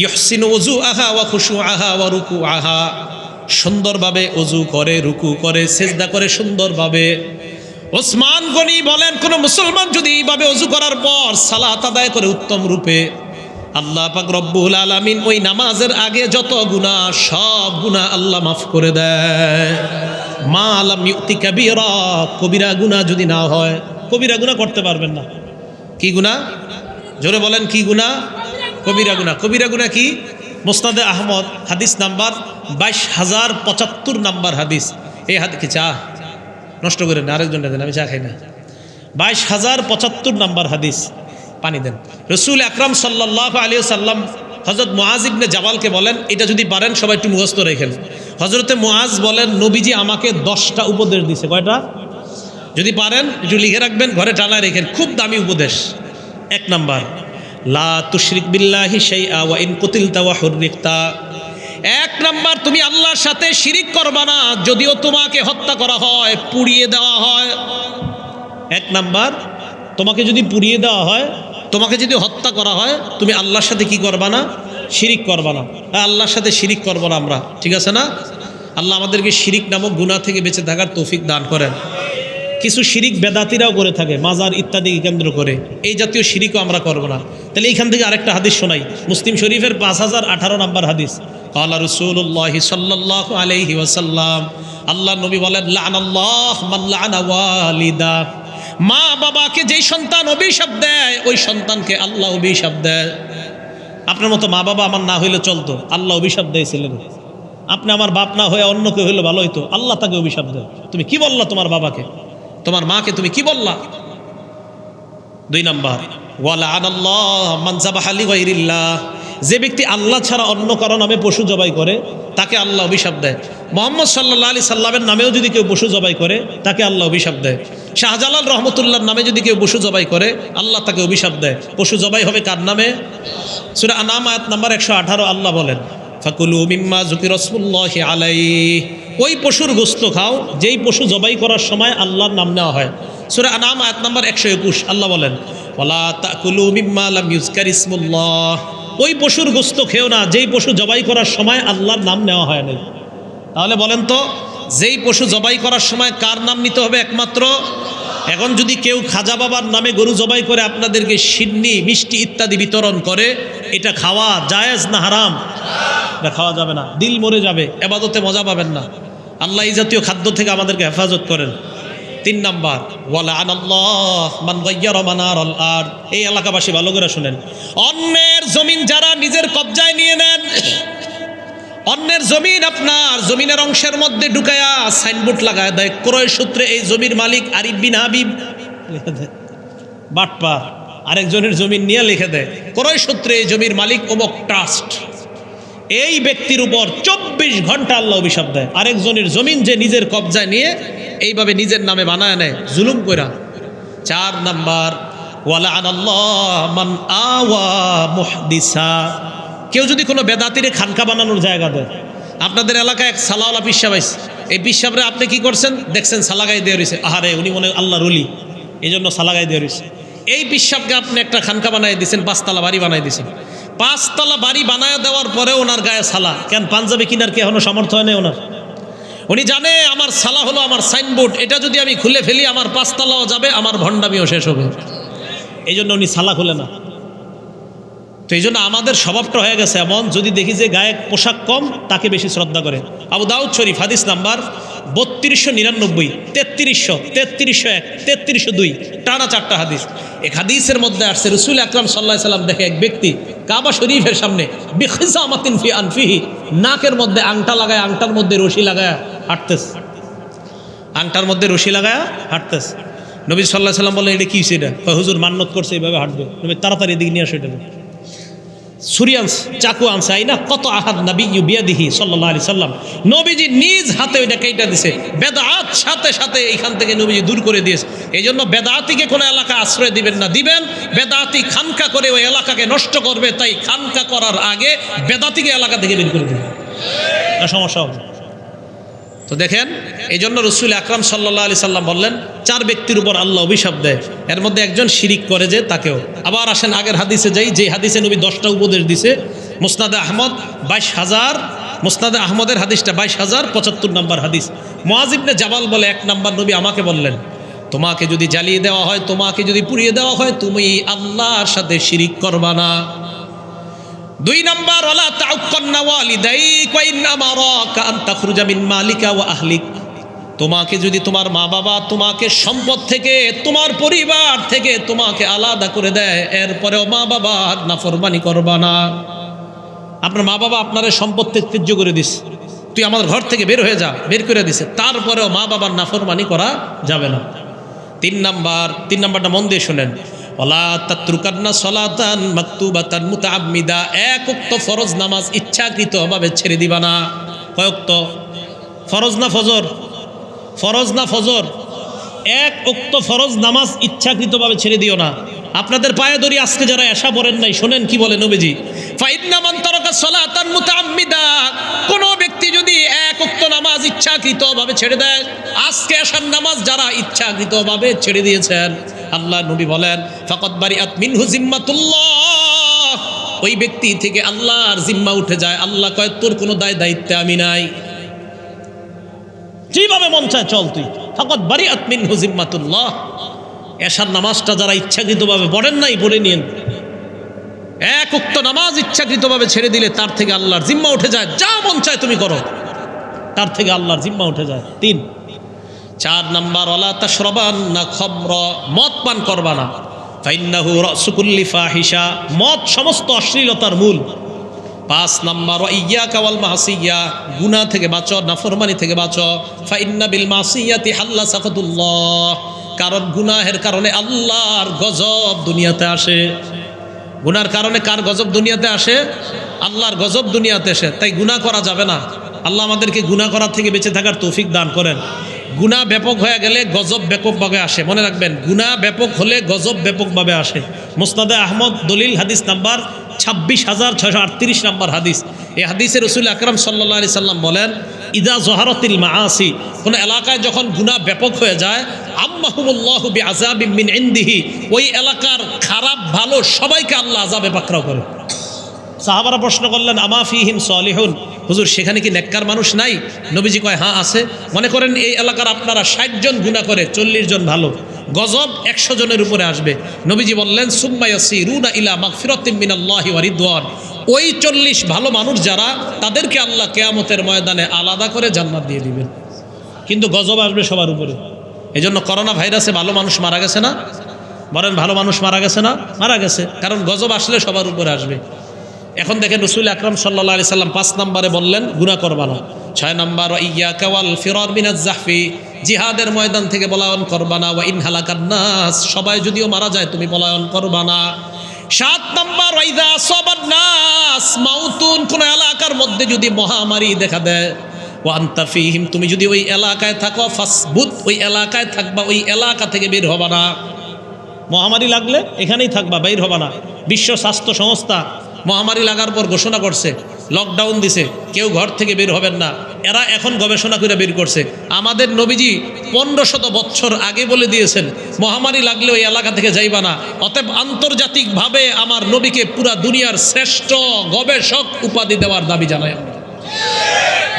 ইহসিনু ওযুআহা ওয়া খুশুআহা ওয়া রুকুআহা, সুন্দরভাবে ওযু করে, রুকু করে, সিজদা করে সুন্দরভাবে। ওসমান গনি বলেন, কোন মুসলমান যদি এইভাবে ওযু করার পর সালাত আদায় করে উত্তম রূপে, আল্লাহ পাক রব্বুল আলামিন ওই নামাজের আগে যত গুনাহ, সব গুনাহ আল্লাহ মাফ করে দেয়। মা লাম ইউতি কাবীরা, কবিরা গুনাহ যদি না হয়। কবিরা গুনাহ করতে পারবেন না। কি গুনাহ? জোরে বলেন, কি গুনাহ? কবিরা গুনাহ। কবিরা গুনাহ কি? মুসনাদে আহমদ হাদিস নাম্বার 22,075 নাম্বার হাদিস। এই হাদিস কি চা নষ্ট করেন না, আরেকজন দেন, আমি চা খাই না। 22,075 নাম্বার হাদিস। পানি দেন। রসুল আকরাম সাল্লাল্লাহু আলাইহি ওয়াসাল্লাম হযরত মুআজ ইবনে জাবালকে বলেন, এটা যদি পারেন সবাই একটু মুখস্থ রেখেন। হযরতে মুআজ বলেন, নবীজি আমাকে 10টা উপদেশ দিয়েছে। কয়টা? যদি পারেন একটু লিখে রাখবেন, ঘরে টানায় রেখেন, খুব দামি উপদেশ। 1 নাম্বার, লা তুশরিক বিল্লাহি শাইআ ওয়া ইন কুতিলতা ওয়া হুররিকতা। 1 নাম্বার, তুমি আল্লাহর সাথে শিরিক করবা না, যদিও তোমাকে হত্যা করা হয়, পুড়িয়ে দেওয়া হয়। 1 নাম্বার, তোমাকে যদি পুড়িয়ে দেওয়া হয়, তোমাকে যদি হত্যা করা হয়, তুমি আল্লাহর সাথে কি করবা না? শিরিক করবা না। আল্লাহর সাথে শিরিক করবো না আমরা, ঠিক আছে না? আল্লাহ আমাদেরকে শিরিক নামক গুনাহ থেকে বেঁচে থাকার তৌফিক দান করেন। কিছু শিরিক বেদাতিরাও করে থাকে, মাজার ইত্যাদি কেন্দ্র করে। এই জাতীয় শিরিকও আমরা করব না। তাহলে এইখান থেকে আরেকটা হাদিস শোনাই, মুসলিম শরীফের 5018 নম্বর হাদিস। ক্বালা রাসূলুল্লাহ সাল্লাল্লাহু আলাইহি ওয়াসাল্লাম, আল্লাহ নবী বলেন, লাআনাল্লাহু মান লাআনা ওয়ালিদা। মা বাবাকে যেই সন্তান অভিশাপ দেয়, ওই সন্তানকে আল্লাহ অভিশাপ দেয়। আপনার মতো মা বাবা আমার না হইলে চলতো, আল্লাহ অভিশাপ দিয়েছিলেন। আপনি আমার বাপ না হয়ে অন্য কেউ হইলে ভালো হইতো, আল্লাহ তাকে অভিশাপ দেয়। তুমি কি বললা তোমার বাবাকে, তোমার মাকে তুমি কি বললা? 2 নাম্বার, ওয়ালাআনাল্লাহু মান যাবাহা লিগাইরিল্লাহ। যে ব্যক্তি আল্লাহ ছাড়া অন্য কারো নামে পশু জবাই করে, তাকে আল্লাহ অভিশাপ দেয়। মুহাম্মদ সাল্লাল্লাহু আলাইহি সাল্লামের নামেও যদি কেউ পশু জবাই করে, তাকে আল্লাহ অভিশাপ দেয়। শাহজালাল রহমতুল্লাহর নামে যদি কেউ পশু জবাই করে, আল্লাহ তাকে অভিশাপ দেয়। পশু জবাই হবে কার নামে? সূরা আনাম আয়াত নাম্বার 118 আল্লাহ বলেন, ফাকুলু মিম্মা যুকিরা রাসূলুল্লাহি আলাইহি। ওই পশুর গোশত খাও যেই পশু জবাই করার সময় আল্লাহর নাম নেওয়া হয়। সূরা আনাম আয়াত নাম্বার 121 আল্লাহ বলেন, ওয়ালা তাকুলু মিম্মা লাম ইউযকার ইসমুল্লাহ। ওই পশুর গোশত খেও না যেই পশু জবাই করার সময় আল্লাহর নাম নেওয়া হয় না। তাহলে বলেন তো, যেই পশু জবাই করার সময় কার নাম নিতে হবে? একমাত্র। এখন যদি কেউ খাজা বাবার নামে গরু জবাই করে আপনাদেরকে সিন্নি মিষ্টি ইত্যাদি বিতরণ করে, এটা খাওয়া জায়েজ না হারাম? এটা খাওয়া যাবে না, দিল মরে যাবে, ইবাদতে মজা পাবেন না। আল্লাহ এই জাতীয় খাদ্য থেকে আমাদেরকে হেফাজত করেন। 3 নাম্বার, ওয়ালাআনাল্লাহু মান গায়্যারা মানারাল আরদ। এই এলাকাবাসী ভালো করে শুনেন, অন্যের জমিন যারা নিজের কবজায় নিয়ে নেন, অন্যের জমিন আপনার জমিনের অংশের মধ্যে ঢুকায়া সাইনবোর্ড লাগায় দেয়, ক্রয় সূত্রে এই জমির মালিক আরিফ বিন হাবিব লিখে দেয়। বাটপা আরেকজনের জমিন নিয়ে লিখে দেয়, ক্রয় সূত্রে এই জমির মালিক অমুক ট্রাস্ট। এই ব্যক্তির উপর 24 ঘন্টা আল্লাহ অভিশাপ দেয়। আরেকজনের জমিন যে নিজের কবজায় নিয়ে এইভাবে নিজের নামে বানায় নেয় জুলুম কইরা। 4 নাম্বার, ওয়ালাআনাল্লাহু মান আওয়া মুহদিসা। কেউ যদি কোনো বেদাতিরে খানকা বানানোর জায়গা দেয়, আপনাদের এলাকায় এক সালাওয়ালা পিসাব আইছে, এই পিসাবরে আপনি কি করছেন? দেখছেন সালাগাই দিয়ে রয়েছে, আহারে উনি মনে আল্লাহর ওলি, এই জন্য সালাগাই দিয়ে রয়েছে। এই পিসাবকে আপনি একটা খানকা বানাই দিয়েছেন, 5 তলা বাড়ি বানাই দিয়েছেন। 5 তলা বাড়ি বানায় দেওয়ার পরে ওনার গায়ে সালা, কেন পাঞ্জাবি কিনার কি এখনো সামর্থ্য হয় না ওনার? উনি জানে আমার সালা হলো আমার সাইনবোর্ড, এটা যদি আমি খুলে ফেলি আমার 5 তলাও যাবে, আমার ভণ্ডামিও শেষ হবে। এই জন্য উনি সালা খুলে না। তো এই জন্য আমাদের স্বভাবটা হয়ে গেছে এমন, যদি দেখি যে গায়ে পোশাক কম তাকে বেশি শ্রদ্ধা করে। আবু দাউদ শরীফ হাদিস নাম্বার 3299, 3300, 3301, 3302, টানা 4টা হাদিস। এক হাদিসের মধ্যে আসছে, রাসূল আকরাম সাল্লাল্লাহু আলাইহি সাল্লাম দেখে এক ব্যক্তি কাবা শরীফের সামনে বিখিজামাতিন ফি আনফিহি, নাকের মধ্যে আংটা লাগায়, আংটার মধ্যে রশি লাগায় হাঁটতেছে, আংটার মধ্যে রশি লাগায় হাঁটতেছে। নবী সাল্লাল্লাহু আলাইহি সাল্লাম বললেন, এটা কি সেটা? হুজুর মান্নত করছে এইভাবে হাঁটবে। নবী তাড়াতাড়ি এদিকে নিয়ে আসো এটা। ছুরি আনছে, চাকু আনছে, আইনা কত আহাদ নবী বিয়াদিহি সাল্লাল্লাহু আলাইহি সাল্লাম, নবীজি নিজ হাতে ওইটা কেটে দিছে। বেদাত সাথে সাথে এইখান থেকে নবীজি দূর করে দিয়েছে। এই জন্য বেদাতিকে কোনো এলাকা আশ্রয় দিবেন না, দিবেন বেদাতি খানকা করে ওই এলাকাকে নষ্ট করবে, তাই খানকা করার আগে বেদাতিকে এলাকা থেকে বের করে দিবেন, সমস্যা হবে। তো দেখেন, এই জন্য রাসূল আকরাম সাল্লাল্লাহু আলাইহি সাল্লাম বললেন 4 ব্যক্তির উপর আল্লাহ অভিশাপ দেয়, এর মধ্যে একজন শিরিক করে যে তাকেও। আবার আসেন আগের হাদিসে যাই, যে হাদিসে নবী 10টা উপদেশ দিছে। মুসনাদে আহমদ 22,000, মুসনাদে আহমদের হাদিসটা 22,075 নম্বর হাদিস। মুআজ ইবনে জাবাল বলে, 1 নাম্বার নবী আমাকে বললেন, তোমাকে যদি জ্বালিয়ে দেওয়া হয়, তোমাকে যদি পুড়িয়ে দেওয়া হয়, তুমি আল্লাহর সাথে শিরিক করবা না। 2 নাম্বার, ওয়ালা তাউক্কান্না ওয়ালিদাইক ওয়া ইন আমারাকা আন তাখরুজা মিন মালিকা ওয়া আহলিক। তোমাকে যদি তোমার মা বাবা তোমাকে সম্পদ থেকে, তোমার পরিবার থেকে তোমাকে আলাদা করে দেয়, এরপরেও মা বাবার নাফরমানি করবা না। আপনার মা বাবা আপনার সম্পদ থেকে ত্যায্য করে দিস, তুই আমার ঘর থেকে বের হয়ে যা, বের করে দিছে, তারপরেও মা বাবার নাফরমানি করা যাবে না। তিন নাম্বারটা মন দিয়ে শোনেন, ওয়ালা তাতরুকান্না সলাতান মাকতুবাতান মুতাআম্মিদা, এক ওয়াক্ত ফরজ নামাজ ইচ্ছাকৃতভাবে ছেড়ে দিবা না। কয় ওয়াক্ত? ফরজ না ফজর? ফরজ না ফজর? এক ওয়াক্ত ফরজ নামাজ ইচ্ছাকৃতভাবে ছেড়ে দিও না। আপনাদের পায়ে ধরি, আজকে যারা এশা পড়েন নাই, শোনেন কি বলে নবীজি, ফাইন্না মান তারাকা সলাতান মুতাআম্মিদা, কোন ব্যক্তি যদি এক ওয়াক্ত নামাজ ইচ্ছাকৃতভাবে ছেড়ে দেয়, আজকে এশার নামাজ যারা ইচ্ছাকৃতভাবে ছেড়ে দিয়েছেন, আল্লাহ নবী বলেন ফাকাদ বারিআত মিনহু জিম্মাতুল্লাহ, ওই ব্যক্তি থেকে আল্লাহর জিম্মা উঠে যায়। আল্লাহ কয় তোর কোনো দায়িত্বে আমি নাই, যেভাবে মন চায় চল তুই। ফাকাদ বারিআত মিনহু জিম্মাতুল্লাহ। এশার নামাজটা যারা ইচ্ছাকৃতভাবে পড়েন নাই, পড়ে নিন। এক উক্ত নামাজ ইচ্ছাকৃতভাবে ছেড়ে দিলে তার থেকে আল্লাহর জিম্মা উঠে যায়, যা মন চায় তুমি করো, তার থেকে আল্লাহর জিম্মা উঠে যায়। 4 নাম্বার, ওয়ালা তাশরাবান্না খামর, মদ পান করবা না। ফাইন্নাহু রাসু কুল্লি ফাহিশা, মদ সমস্ত অশ্লীলতার মূল। 5 নাম্বার, ওয়া ইয়াকা ওয়াল মাসিয়া, গুনাহ থেকে বাঁচো, নাফরমানি থেকে বাঁচো। ফাইন্না বিল মাসিয়াতি হাল্লা সাকাতুল্লাহ, কারণ গুনাহের কারণে আল্লাহর গজব দুনিয়াতে আসে। গুনার কারণে কার গজব দুনিয়াতে আসে? আল্লাহর গজব দুনিয়াতে আসে। তাই গুনাহ করা যাবে না। আল্লাহ আমাদেরকে গুনাহ করার থেকে বেঁচে থাকার তৌফিক দান করেন। গুনাহ ব্যাপক হয়ে গেলে গজব ব্যাপকভাবে আসে, মনে রাখবেন। গুনাহ ব্যাপক হলে গজব ব্যাপকভাবে আসে। মুসনাদে আহমদ দলিল হাদিস নাম্বার 26,638 নাম্বার হাদিস। এই হাদিসে রাসূল আকরাম সাল্লাল্লাহু আলাইহি সাল্লাম বলেন, ইদা জহারাতিল মাআসি, কোন এলাকায় যখন গুনাহ ব্যাপক হয়ে যায়, আম্মাহুমুল্লাহু বিআযাবিম মিন ইনদিহি, ওই এলাকার খারাপ ভালো সবাইকে আল্লাহ আযাবে পাকড়াও করে। সাহাবারা প্রশ্ন করলেন, আমা ফিহিম সলিহুন, হুজুর সেখানে কি নেককার মানুষ নাই? নবীজি কয় হ্যাঁ আছে। মনে করেন এই এলাকার আপনারা 60 জন গুনাহ করে, 40 জন ভালো, গজব 100 জনের উপরে আসবে। নবীজি বললেন, সুম্মা ইয়াসিরুনা ইলা মাগফিরাতিম মিনাল্লাহি ওয়া রিদওয়ান, ওই 40 ভালো মানুষ যারা, তাদেরকে আল্লাহ কিয়ামতের ময়দানে আলাদা করে জান্নাত দিয়ে দিবেন। কিন্তু গজব আসবে সবার উপরে। এজন্য করোনা ভাইরাসে ভালো মানুষ মারা গেছে না? বলেন ভালো মানুষ মারা গেছে না? মারা গেছে, কারণ গজব আসলে সবার উপরে আসবে। এখন দেখেন রাসূল আকরাম সাল্লাল্লাহু আলাইহি সাল্লাম 5 নম্বরে বললেন গুনাহ করবা না। 6 নম্বর, ইয়াকা ওয়াল ফিরার মিনাজ জাহফি, জিহাদের ময়দান থেকে পলায়ন করবা না। ওয়া ইন হালাকান নাস, সবাই যদিও মারা যায় তুমি পলায়ন করবা না। 7 নম্বর, ওয়াইদা আসাবান নাস মাউতুন, কোন এলাকার মধ্যে যদি মহামারী দেখা দেয়, ওয়া আনতা ফীহিম, তুমি যদি ওই এলাকায় থাকো, ফাসবুত, ওই এলাকায় থাকবা, ওই এলাকা থেকে বের হবা না। মহামারী লাগলে এখানেই থাকবা, বের হবা না। বিশ্ব স্বাস্থ্য সংস্থা মহামারী লাগার পর ঘোষণা করছে, লকডাউন দিছে, কেউ ঘর থেকে বের হবেন না। এরা এখন গবেষণা করে বের করছে। আমাদের নবীজি 1500 বছর আগে বলে দিয়েছেন মহামারী লাগলে ওই এলাকা থেকে যাইবা না। অতএব আন্তর্জাতিকভাবে আমার নবীকে পুরা দুনিয়ার শ্রেষ্ঠ গবেষক উপাধি দেওয়ার দাবি জানায়।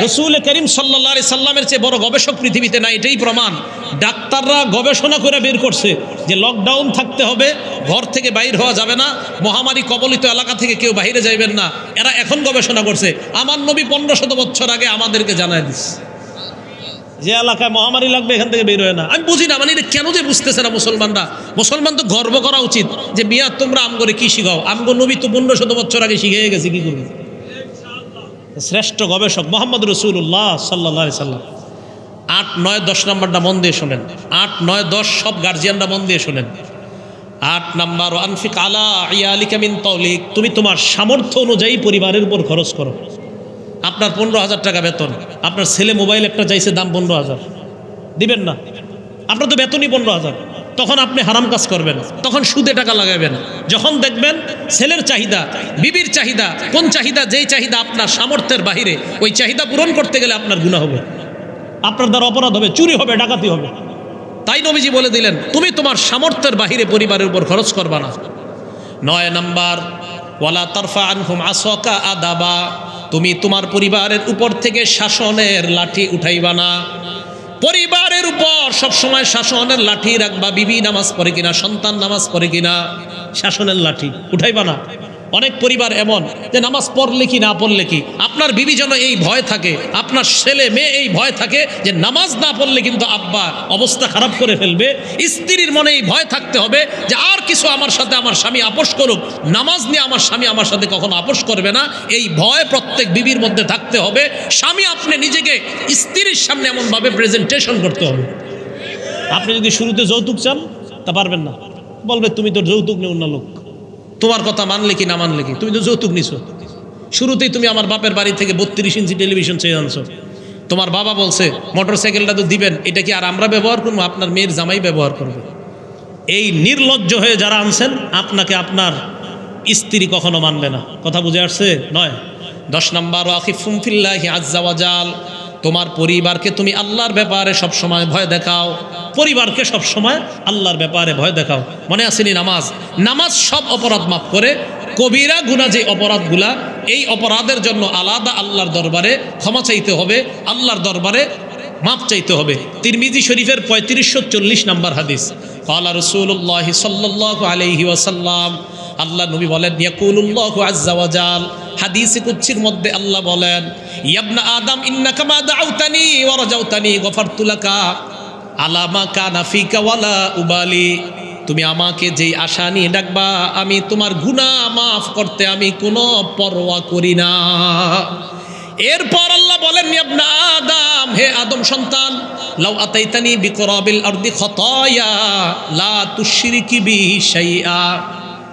রাসূল করিম সাল্লাল্লাহু আলাইহি সাল্লামের চেয়ে বড় গবেষক পৃথিবীতে নাই, এটাই প্রমাণ। ডাক্তাররা গবেষণা করে বের করছে যে লকডাউন থাকতে হবে, ঘর থেকে বাইর হওয়া যাবে না, মহামারী কবলিত এলাকা থেকে কেউ বাইরে যাইবেন না। এরা এখন গবেষণা করছে, আমার নবী 1500 বছর আগে আমাদেরকে জানায় দিচ্ছে যে এলাকায় মহামারী লাগবে এখান থেকে বের হয় না। আমি বুঝি না, মানে এটা কেন যে বুঝতেছে না মুসলমানরা। মুসলমান তো গর্ব করা উচিত যে মিয়া তোমরা আমগরে কি শিখাও, আমগো নবী তো 1500 বছর আগে শিখিয়ে গেছে, কি করবে। শ্রেষ্ঠ গবেষক মুহাম্মদ রাসূলুল্লাহ সাল্লাল্লাহু আলাইহি সাল্লাম। 8, 9, 10 নম্বরটা মন দিয়ে শোনেন। 8, 9, 10 সব গার্জিয়ানরা মন দিয়ে শোনেন। 8 নম্বর, আনফিক আলা ইয়ালিকা মিন তাওলিক, তুমি তোমার সামর্থ্য অনুযায়ী পরিবারের উপর খরচ করো। আপনার 15,000 টাকা বেতন, আপনার ছেলে মোবাইল একটা চাইছে, দাম 15,000, দিবেন না? আপনার তো বেতনই 15,000, তখন আপনি হারাম কাজ করবেন, তখন সুদে টাকা লাগাবেন। যখন দেখবেন ছেলের চাহিদা, বিবির চাহিদা, কোন চাহিদা, যেই চাহিদা আপনার সামর্থ্যের বাহিরে, ওই চাহিদা পূরণ করতে গেলে আপনার গুনাহ হবে, আপনার দ্বারা অপরাধ হবে, চুরি হবে, ডাকাতি হবে। তাই নবীজি বলে দিলেন তুমি তোমার সামর্থ্যের বাহিরে পরিবারের উপর খরচ করবা না। 9 নম্বর, ওয়ালা তারফা আনহুম আসাকা আদাবা, তুমি তোমার পরিবারের উপর থেকে শাসনের লাঠি উঠাইবা না। পরিবারের উপর সবসময় শাসনের লাঠি রাখবা। বিবি নামাজ পড়ে কিনা, সন্তান নামাজ পড়ে কিনা, শাসনের লাঠি উঠাইবা না। অনেক পরিবার এমন যে নামাজ পড়লে কি না পড়লে কি, আপনার বিবি যেন এই ভয় থাকে, আপনার ছেলে মেয়ে এই ভয় থাকে যে নামাজ না পড়লে কিন্তু আব্বা অবস্থা খারাপ করে ফেলবে। স্ত্রীর মনে এই ভয় থাকতে হবে যে আর কিছু আমার সাথে আমার স্বামী আপোষ করুক, নামাজ নিয়ে আমার স্বামী আমার সাথে কখনো আপোষ করবে না, এই ভয় প্রত্যেক বিবির মধ্যে থাকতে হবে। স্বামী আপনি নিজেকে স্ত্রীর সামনে এমনভাবে প্রেজেন্টেশন করতে হবে। আপনি যদি শুরুতে যৌতুক চান তা পারবেন না, বলবে তুমি তো যৌতুক নেও না লোক, তোমার কথা মানলে কি না মানলে কি, তুমি তো যৌতুক নিছো, শুরুতেই তুমি আমার বাপের বাড়ি থেকে 32 ইঞ্চি টেলিভিশন চেয়ে আনছো, তোমার বাবা বলছে মোটর সাইকেলটা তো দিবেন, এটা কি আর আমরা ব্যবহার করবো, আপনার মেয়ের জামাই ব্যবহার করবে। এই নির্লজ্জ হয়ে যারা আনছেন আপনাকে আপনার স্ত্রী কখনো মানবে না। কথা বুঝে আসছে? নয়। 10 নম্বর আখিফুম ফিল্লাহি আজ্জা ওয়া জাল, তোমার পরিবারকে তুমি আল্লাহর ব্যাপারে সব সময় ভয় দেখাও, পরিবারকে সব সময় আল্লাহর ব্যাপারে ভয় দেখাও। মনে আসেনি নামাজ, নামাজ সব অপরাধ মাফ করে। কবিরা গুনাহ যে অপরাধগুলা, এই অপরাধের জন্য আলাদা আল্লাহর দরবারে ক্ষমা চাইতে হবে, আল্লাহর দরবারে মাপ চাইতে হবে। তিরমিজি শরীফের 3540 নম্বর হাদিস, ক্বালা রাসূলুল্লাহ সাল্লাল্লাহু আলাইহি ওয়াসাল্লাম, আল্লাহ নবী বলেন, ইয়াকুলুল্লাহু আজ্জা ওয়া জাল, হাদিসে কুদসির মধ্যে আল্লাহ বলেন, ইয়া আদম ইন্নাকা মা দাউতানি ওয়া রাজাউতানি গফারতু লাকা আলা মা কানা ফিকা ওয়ালা উবালি, তুমি আমাকে যেই আশা নিয়ে ডাকবা আমি তোমার গুনাহ মাফ করতে আমি কোনো পরোয়া করি না। এরপর আল্লাহ বলেন, ইবনা আদম, হে আদম সন্তান, লাউ আতাইতানি বিকরাবিল আরদি খতায়া লা তুশরিকি বি শাইআ,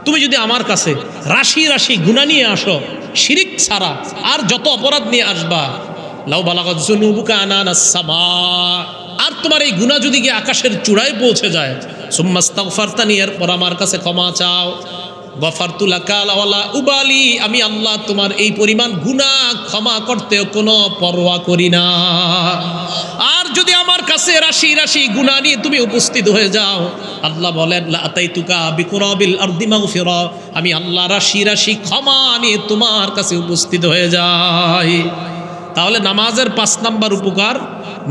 তুমি যদি আমার কাছে রাশি রাশি গুনাহ নিয়ে আসো শিরিক ছাড়া, আর যত অপরাধ নিয়ে আসবা, লাউ বালাগাত যুনুবুকা আনানাস সামা, আর তোমার এই গুনাহ যদি গিয়ে আকাশের চূড়ায় পৌঁছে যায়, সুম্মাস্তাগফারতানি, এরপর আমার কাছে ক্ষমা চাও, গফারতু লাকা ওয়ালা উবালি, আমি আল্লাহ তোমার এই পরিমাণ গুনাহ ক্ষমা করতেও কোনো পরোয়া করি না। আর যদি আমার কাছে রাশি রাশি গুনাহ নিয়ে তুমি উপস্থিত হয়ে যাও, আল্লাহ বলেন, লা আতাইতুকা বিকুরাবিল আরদি মাগফিরা, আমি আল্লাহ রাশি রাশি ক্ষমা নিয়ে তোমার কাছে উপস্থিত হয়ে যাই। তাহলে নামাজের 5 নম্বর উপকার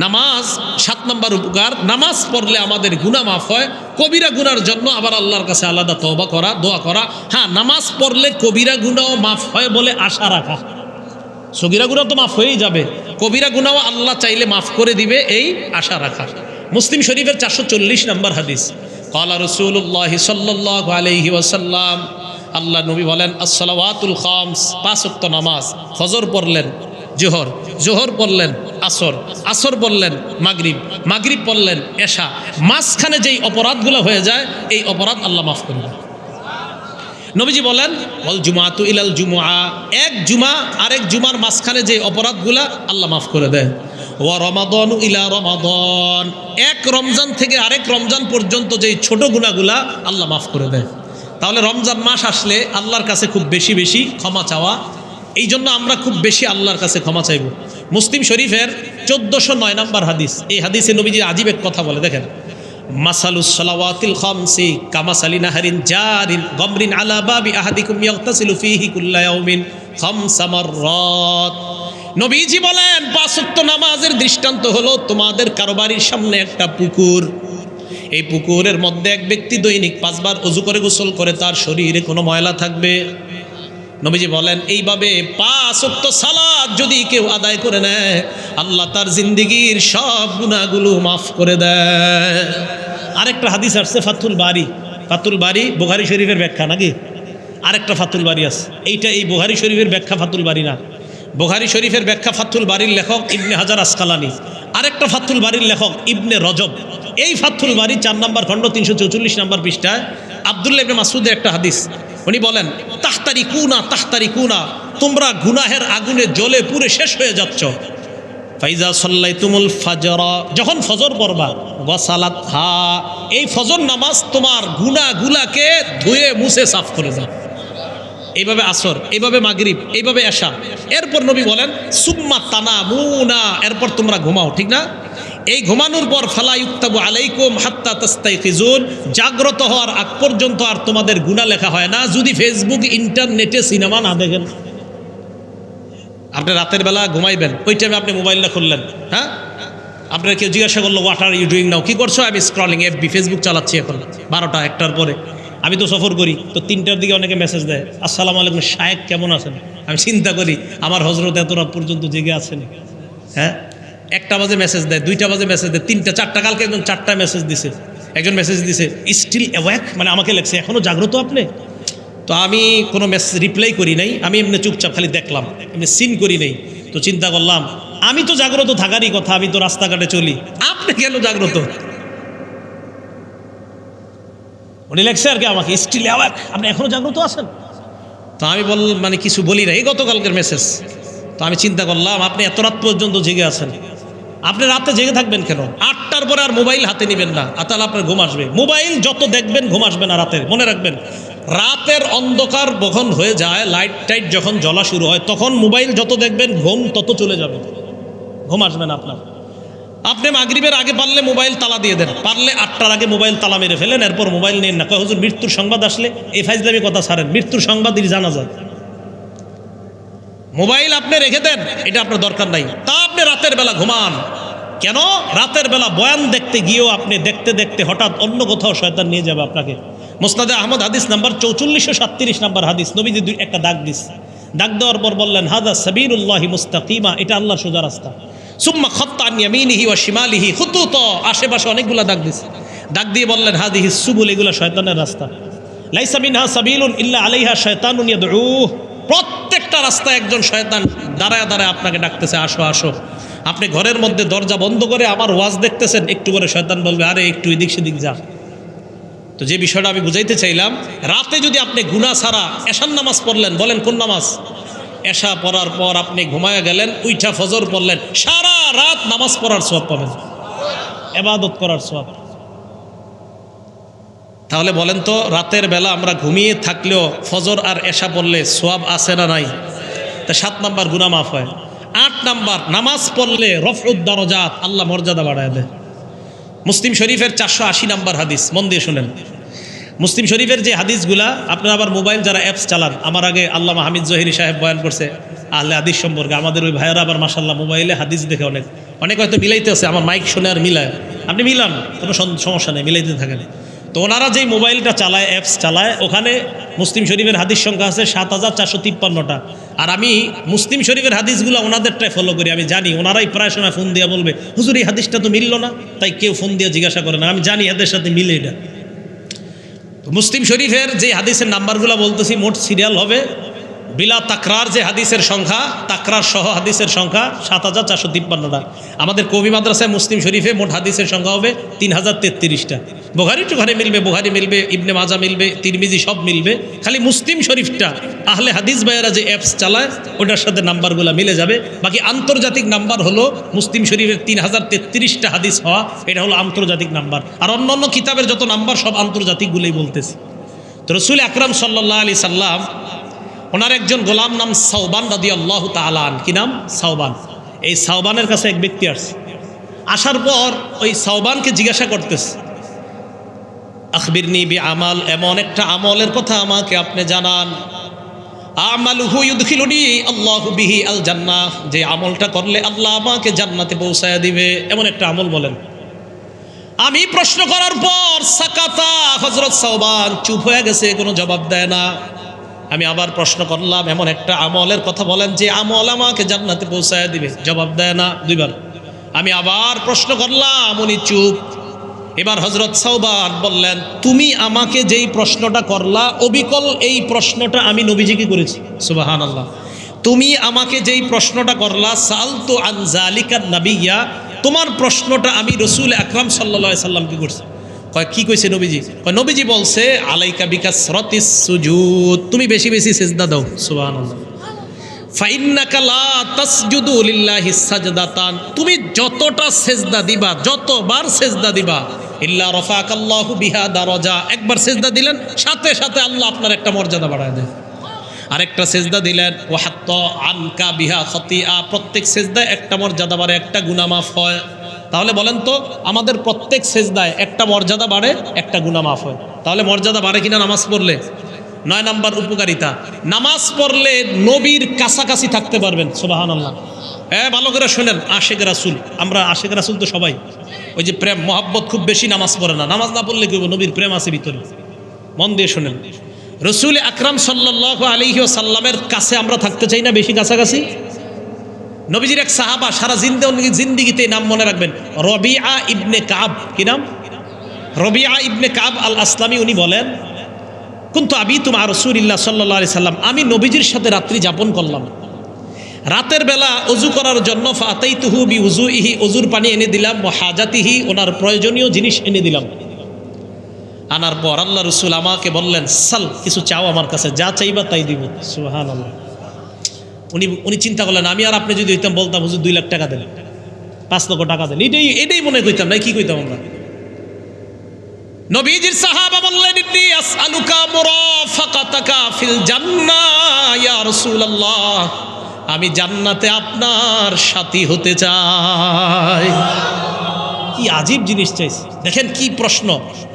নামাজ, 7 নম্বর উপকার, নামাজ পড়লে আমাদের গুনাহ মাফ হয়। কবিরা গুনার জন্য আবার আল্লাহর কাছে আলাদা তওবা করা, দোয়া করা। হ্যাঁ, নামাজ পড়লে কবিরা গুনাহ মাফ হয় বলে আশা রাখা, সগীরা গুনাহ তো মাফ হয়েই যাবে, কবিরা গুনাহ আল্লাহ চাইলে মাফ করে দিবে, এই আশা রাখা। মুসলিম শরীফের 440 নম্বর হাদিস, ক্বালা রাসূলুল্লাহ সাল্লাল্লাহু আলাইহি ওয়াসাল্লাম, আল্লাহ নবী বলেন, as-সালাওয়াতুল খামস, 5 ওয়াক্ত নামাজ, ফজর পড়লেন, জোহর, জোহর পড়লেন আসর, আসর পড়লেন মাগরিব, মাগরিব পড়লেন এশা, মাঝখানে যেই অপরাধগুলো হয়ে যায় এই অপরাধ আল্লাহ মাফ করে দেয়। নবীজি বলেন, ওয়াল জুমাতু ইলাল জুমআ, এক জুমা আরেক জুমার মাঝখানে যে অপরাধগুলা আল্লাহ মাফ করে দেয়। ওয়া রমাদানু ইলা রমাদান, এক রমজান থেকে আরেক রমজান পর্যন্ত যেই ছোট গুনাহগুলা আল্লাহ মাফ করে দেয়। তাহলে রমজান মাস আসলে আল্লাহর কাছে খুব বেশি বেশি ক্ষমা চাওয়া, এই জন্য আমরা খুব বেশি আল্লাহর কাছে ক্ষমা চাইব। মুসলিম শরীফের 1409 নম্বর হাদিস, এই হাদিসে নবীজি আজীব এক কথা বলে, দেখেন, মাসালুস সালাওয়াতিল খামসি কামাসালি নাহারিন জারিন গমরিন আলা বাবি আহাদিকুম ইয়াগতাসিলু ফীহি কুল্লা ইয়াউমিন খামসা মাররাত। নবীজি বলেন, 5 ওয়াক্ত নামাজের দৃষ্টান্ত হলো তোমাদের কারবারির সামনে একটা পুকুর, এই পুকুরের মধ্যে এক ব্যক্তি দৈনিক 5 বার ওযু করে গোসল করে, তার শরীরে কোনো ময়লা থাকবে। নবীজি বলেন, এইভাবে 5 ওয়াক্ত সালাত যদি কেউ আদায় করে নেয়, আল্লাহ তার জিন্দেগীর সব গুনাহগুলো মাফ করে দেয়। আরেকটা হাদিস আসছে ফাতুল বারি, ফাতুল বারি বুখারী শরীফের ব্যাখ্যা নাকি? আরেকটা ফাতুল বারি আছে, এইটা এই বুখারী শরীফের ব্যাখ্যা ফাতুল বারি না। বুখারী শরীফের ব্যাখ্যা ফাতুল বারির লেখক ইবনে হাজার আসকালানি, আরেকটা ফাতুল বারির লেখক ইবনে রজব। এই ফাতুল বারি 4 নম্বর খণ্ড 344 নম্বর পৃষ্ঠায় আব্দুল্লাহ ইবনে মাসউদের একটা হাদিস, উনি বলেন, তাহতারিকুনা তাহতারিকুনা, তোমরা গুনাহের আগুনে জ্বলে পুড়ে শেষ হয়ে যাচ্ছ। ফাইজা সাল্লাইতুমুল ফাজর, যখন ফজর পড়বা, ওয়াসালাতহা, এই ফজর নামাজ তোমার গুনাহগুলাকে ধুয়ে মুছে সাফ করে দাও। এইভাবে আসর, এইভাবে মাগরিব, এইভাবে এশা। এরপর নবী বলেন, সুম্মা তানামুনা, এরপর তোমরা ঘুমাও, ঠিক না? এই ঘুমানোর পর ফালা ইউক্তাবু আলাইকুম হাত্তা তাস্তাইকিজুন, জাগ্রত হওয়ার আগ পর্যন্ত আর তোমাদের গুনাহ লেখা হয় না, যদি ফেসবুক ইন্টারনেটে সিনেমা না দেখেন। আপনি রাতের বেলা ঘুমাইবেন, ওই টাইমে আপনি মোবাইলটা খুললেন, হ্যাঁ, আপনার কেউ জিজ্ঞাসা করলো, what are you doing now, কী করছো? আমি স্ক্রলিং, এফবি, ফেসবুক চালাচ্ছি এখন 12টা 1টার পরে। আমি তো সফর করি, তো 3টার দিকে অনেকে মেসেজ দেয়, আসসালামু আলাইকুম শায়েখ কেমন আছেন। আমি চিন্তা করি আমার হজরত এত রাত পর্যন্ত জেগে আছেন। হ্যাঁ, 1টা বাজে মেসেজ দেয়, 2টা বাজে মেসেজ দেয়, 3টা 4টা, কালকে একজন 4টায় মেসেজ দিছে, একজন মেসেজ দিছে স্টিল অ্যাওয়াক, মানে আমাকে লেখছে এখনও জাগ্রত আপনি। তো আমি কোনো মেসেজ রিপ্লাই করি নাই, আমি এমনি চুপচাপ খালি দেখলাম, এমনি সিন করি নাই। তো চিন্তা করলাম আমি তো জাগ্রত থাকারই কথা, আমি তো রাস্তাঘাটে চলি, আপনি কেন জাগ্রত? উনি লেখছে আর কি আমাকে স্টিল অ্যাওয়াক, আপনি এখনো জাগ্রত আছেন। তো আমি মানে কিছু বলি না, এই গতকালকের মেসেজ। তো আমি চিন্তা করলাম আপনি এত রাত পর্যন্ত জেগে আছেন, আপনি রাতে জেগে থাকবেন কেন? 8টার পরে আর মোবাইল হাতে নেবেন না, তাহলে আপনার ঘুম আসবে। মোবাইল যত দেখবেন ঘুম আসবে না রাতে, মনে রাখবেন। রাতের অন্ধকার যখন হয়ে যায়, লাইট টাইট যখন জ্বলা শুরু হয়, তখন মোবাইল যত দেখবেন ঘুম তত চলে যাবে, ঘুম আসবে না আপনার। আপনি মাগরিবের আগে পারলে মোবাইল তালা দিয়ে দেন, পারলে 8টার আগে মোবাইল তালা মেরে ফেলেন, এরপর মোবাইল নেন না। কয় হুজুর মৃত্যুর সংবাদ আসলে এই ফাইজলামি কথা ছাড়েন, মৃত্যুর সংবাদই জানা যায়। মোবাইল আপনি রেখে দেন, এটা আপনার দরকার নাই। তা আপনি রাতের বেলা ঘুমান কেন? রাতের বেলা বয়ান দেখতে গিয়েও আপনি দেখতে দেখতে হঠাৎ অন্য কোথাও শয়তান নিয়ে যাবে আপনাকে। মুসনাদে আহমদ হাদিস নাম্বার 4437 নাম্বার হাদিস, নবীজি একটা দাগ দিস, দাগ দেওয়ার পর বললেন হাদা সাবিলুল্লাহি মুস্তাকিমা, এটা আল্লাহর সোজা রাস্তা। সুম্মা খাত্তা আন ইয়ামিনিহি ওয়া শিমালিহি খুতুতা, আশেপাশে অনেকগুলা দাগ দিস, দাগ দিয়ে বললেন হাদিহি সুবুল, এগুলা শয়তানের রাস্তা। লাইসা মিনহা সাবিলুন ইল্লা আলাইহা শায়তানুন ইয়াদউহু, প্রত্যেকটা রাস্তায় একজন শয়তান দাঁড়ায় দাঁড়ায় আপনাকে ডাকতেছে, আসো আসো। আপনি ঘরের মধ্যে দরজা বন্ধ করে আমার ওয়াজ দেখতেছেন, একটু করে শয়তান বলবে আরে একটু এদিক সেদিক যা। তো যে বিষয়টা আমি বুঝাইতে চাইলাম, রাতে যদি আপনি গুনাহ ছাড়া এশার নামাজ পড়লেন, বলেন কোন নামাজ? এশা পড়ার পর আপনি ঘুমায়া গেলেন, উইঠা ফজর পড়লেন, সারা রাত নামাজ পড়ার সওয়াব পাবেন, ইবাদত করার সওয়াব। তাহলে বলেন তো, রাতের বেলা আমরা ঘুমিয়ে থাকলেও ফজর আর এশা পড়লে সওয়াব আছে না নাই? তা 7 নাম্বার গুনাহ মাফ হয়। 8 নাম্বার, নামাজ পড়লে রফউদ দারাজাত, আল্লাহ মর্যাদা বাড়ায় দেয়। মুসলিম শরীফের 480 নাম্বার হাদিস, মন দিয়ে শুনেন। মুসলিম শরীফের যে হাদিসগুলা, আপনারা আবার মোবাইল যারা অ্যাপস চালান, আমার আগে আল্লামা হামিদ জহিরি সাহেব বয়ান করছে আহলে হাদিস সম্পর্কে, আমাদের ওই ভাইয়েরা আবার মাশাআল্লাহ মোবাইলে হাদিস দেখে অনেক হয়তো মিলাইতে আছে, আমার মাইক শুনে আর মিলায়, আপনি মিলান, কোনো সমস্যা নেই, মিলাইতে থাকেন। তো ওনারা যেই মোবাইলটা চালায়, অ্যাপস চালায়, ওখানে মুসলিম শরীফের হাদিস সংখ্যা আছে 7453টা। আর আমি মুসলিম শরীফের হাদিসগুলো ওনাদেরটাই ফলো করি, আমি জানি ওনারাই প্রায় সময় ফোন দিয়ে বলবে হুজুর এই হাদিসটা তো মিলল না, তাই কেউ ফোন দিয়ে জিজ্ঞাসা করে না, আমি জানি এদের সাথে মিলে এটা। তো মুসলিম শরীফের যে হাদিসের নাম্বারগুলো বলতেছি, মোট সিরিয়াল হবে বিলা তাকরার, যে হাদিসের সংখ্যা, তাকরার সহ হাদিসের সংখ্যা 7453টা। আমাদের কবি মাদ্রাসায় মুসলিম শরীফে মোট হাদিসের সংখ্যা হবে 3033টা। বুখারী টুখারি মিলবে, বুখারী মিলবে, ইবনে মাজা মিলবে, তিরমিজি সব মিলবে, খালি মুসলিম শরীফটা আহলে হাদিস ভাইয়েরা যে অ্যাপস চালায় ওটার সাথে নাম্বারগুলো মিলে যাবে। বাকি আন্তর্জাতিক নাম্বার হলো মুসলিম শরীফের 3033টা হাদিস হওয়া, এটা হলো আন্তর্জাতিক নাম্বার। আর অন্যান্য কিতাবের যত নাম্বার সব আন্তর্জাতিকগুলোই বলতেছি। তো রাসূল আকরাম সাল্লাল্লাহু আলাইহি সাল্লাম, ওনার একজন গোলাম নাম সাওবান রাদিয়াল্লাহু তাআলা আন, কি নাম? সাওবান। এই সাওবানের কাছে এক ব্যক্তি আসছে, আসার পর ওই সাওবানকে জিজ্ঞাসা করতেছে আখবিরনি বি আমাল, এমন একটা আমলের কথা আমাকে আপনি জানান, আমালুহু ইউদখিলুনি আল্লাহু বিহি আল জান্নাহ, যে আমলটা করলে আল্লাহ আমাকে জান্নাতে পৌঁছায়া দিবে, এমন একটা আমল বলেন। আমি প্রশ্ন করার পর সাকাতা, হযরত সাওবান চুপ হয়ে গেছে, কোনো জবাব দেয় না। আমি আবার প্রশ্ন করলাম এমন একটা আমলের কথা বলেন যে আমল আমাকে জান্নাতে পৌঁছায় দিবে, জবাব দেয় না, 2 বার। আমি আবার প্রশ্ন করলাম, উনি চুপ। এবার হযরত সাওবান বললেন তুমি আমাকে যেই প্রশ্নটা করলা, অবিকল এই প্রশ্নটা আমি নবীজিকে করেছি। সুবহানাল্লাহ। তুমি আমাকে যেই প্রশ্নটা করলা, সালতু আন যালিকা নাবিয়্যা, তোমার প্রশ্নটা আমি রাসূল আকরাম সাল্লাল্লাহু আলাইহি সাল্লামকে করছি। কয় কি কইছে নবীজি? কয় নবীজি বলছে আলাইকা বিকাসরাতিস সুজুদ, তুমি বেশি বেশি সিজদা দাও। সুবহানাল্লাহ। ফাইন্নাকা লা তাসজুদু লিল্লাহি সাজদাতান, তুমি যতটা সিজদা দিবা, যতবার সিজদা দিবা, ইল্লা রাফাকাল্লাহু বিহা দারাজা, একবার সিজদা দিলেন সাথে সাথে আল্লাহ আপনার একটা মর্যাদা বাড়ায় দেয়। আরেকটা সিজদা দিলেন ওয়া হাত্তা আনকা বিহা খাতিয়া, প্রত্যেক সিজদায় একটা মর্যাদা বাড়ে, একটা গুনাহ মাফ হয়। তাহলে বলেন তো, আমাদের প্রত্যেক সেজদায় একটা মর্যাদা বাড়ে, একটা গুনাহ মাফ হয়। তাহলে মর্যাদা বাড়ে কিনা নামাজ পড়লে? 9 নাম্বার উপকারিতা, নামাজ পড়লে নবীর কাছাকাছি থাকতে পারবেন। সুবহানাল্লাহ। হ্যাঁ, ভালো করে শুনেন, আশেক রাসূল, আমরা আশেক রাসূল তো সবাই, ওই যে প্রেম মহব্বত খুব বেশি নামাজ পড়ে না, নামাজ না পড়লে কি নবীর প্রেম আছে ভিতরে, মন দিয়ে শোনেন, রসুল আকরাম সাল্লাল্লাহু আলাইহি ওয়াসাল্লামের কাছে আমরা থাকতে চাই না বেশি কাছাকাছি? নবীজির এক সাহাবা, সারা জিন্দিগিতে নাম মনে রাখবেন, রবিআ ইবনে কাব। কি নাম? রবিআ ইবনে কাব আল আসলামী। উনি বলেন, কুনতু আবিতু মা রাসূলিল্লাহ সাল্লাল্লাহু আলাইহি সাল্লাম, আমি নবীজির সাথে রাত্রি যাপন করলাম। রাতের বেলা অজু করার জন্য ফাতাইতুহু বিউজুইহি, অজুর পানি এনে দিলাম, ওয়া হাজাতিহি, ওনার প্রয়োজনীয় জিনিস এনে দিলাম। আনার পর আল্লাহ রসুল আমাকে বললেন, সাল, কিছু চাও আমার কাছে, যা চাইবা তাই দিব। সুবহানাল্লাহ। উনি চিন্তা করলেন, আমি আর আপনি যদি হইতাম বলতাম হুজুর 2 লাখ টাকা দেন, 5 লক্ষ টাকা দেন, এটাই মনে কইতাম, না কি কইতাম আমরা? নবীজির সাহাবা বললেন, ইন্নী আসআলুকা মুরাফাকাতাকা ফিল জান্নাহ ইয়া রাসূলুল্লাহ, আমি জান্নাতে আপনার সাথী হতে চাই। কি আজীব জিনিস চাইছে, দেখেন কি প্রশ্ন।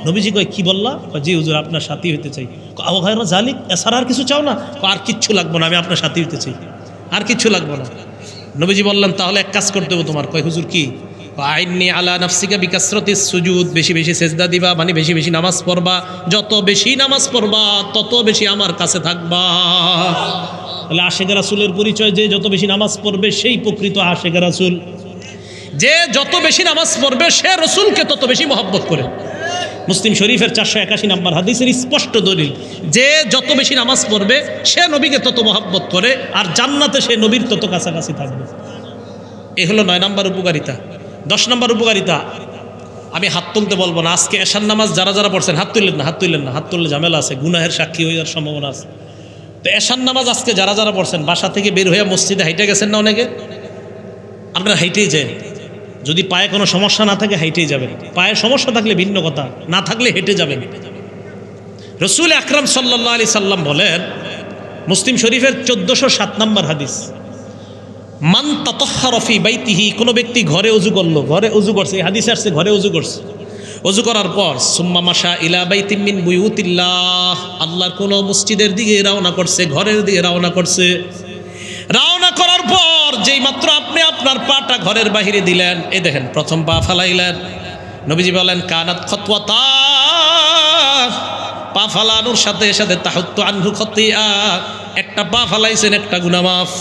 নবীজি কয়, কি বললা? জি হুজুর, আপনার সাথী হতে চাই। আবু গায়রা জালিক, এছাড়া আর কিছু চাও না? আর কিচ্ছু লাগবে না, আমি আপনার সাথী হতে চাই, আর কিচ্ছু লাগবে না। নবীজি বললেন, তাহলে এক কাজ করতে হবে তোমার। কয় হুজুর কি? আইনি আলা নাফসিকা বিকাসরাতিস সুজুদ, বেশি বেশি সেজদা দিবা, মানে বেশি বেশি নামাজ পড়বা। যত বেশি নামাজ পড়বা তত বেশি আমার কাছে থাকবা। তাহলে আশিকে রাসূলের পরিচয়, যে যত বেশি নামাজ পড়বে সেই প্রকৃত আশিকে রাসূল। যে যত বেশি নামাজ পড়বে সে রসুলকে তত বেশি মহব্বত করে। মুসলিম শরীফের 481 নম্বর হাদিসের স্পষ্ট দলিল, যে যত বেশি নামাজ পড়বে সে নবীকে তত মহব্বত করে, আর জান্নাতে সে নবীর তত কাছাকাছি থাকবে। এ হলো 9 নম্বর উপকারিতা। 10 নম্বর উপকারিতা, আমি হাত তুলতে বলবো না। আজকে এশার নামাজ যারা যারা পড়ছেন হাত তুললেন না, হাত তুললেন না, হাত তুললে ঝামেলা আছে, গুনাহের সাক্ষী হয়ে যাওয়ার সম্ভাবনা আছে। তো এশার নামাজ আজকে যারা যারা পড়ছেন, বাসা থেকে বের হয়ে মসজিদে হাইটে গেছেন না? অনেকে আপনারা হাইটেই যায়, যদি পায়ে কোনো সমস্যা না থাকে হাইটেই যাবেন, পায়ে সমস্যা থাকলে ভিন্ন কথা, না থাকলে হেঁটে যাবেন। রসুল আকরাম সাল্লাল্লাহু আলাইহি সাল্লাম বলেন, মুসলিম শরীফের 1407 নম্বর হাদিস, মান তাতাহহারা ফি বাইতিহি, কোনো ব্যক্তি ঘরে অজু করলো, ঘরে অজু করছে, এই হাদিসে আসছে ঘরে অজু করছে, অজু করার পর সুম্মা মাশা ইলা বাইতিম মিন বুয়ুতিল্লাহ, আল্লাহর কোনো মসজিদের দিকে রওনা করছে, ঘরের দিকে রওনা করছে। রওনা করার পর যেই মাত্র আপনি আপনার পাটা ঘরের বাহিরে দিলেন, এই দেখেন প্রথম পা ফালাইলেন, নবীজি বলেন কানাত খতওয়াতা, পা ফালানোর সাথে সাথে তাহুত্তু আনহু খতিয়া, একটা পা ফালাইছেন একটা গুনাহ মাফ,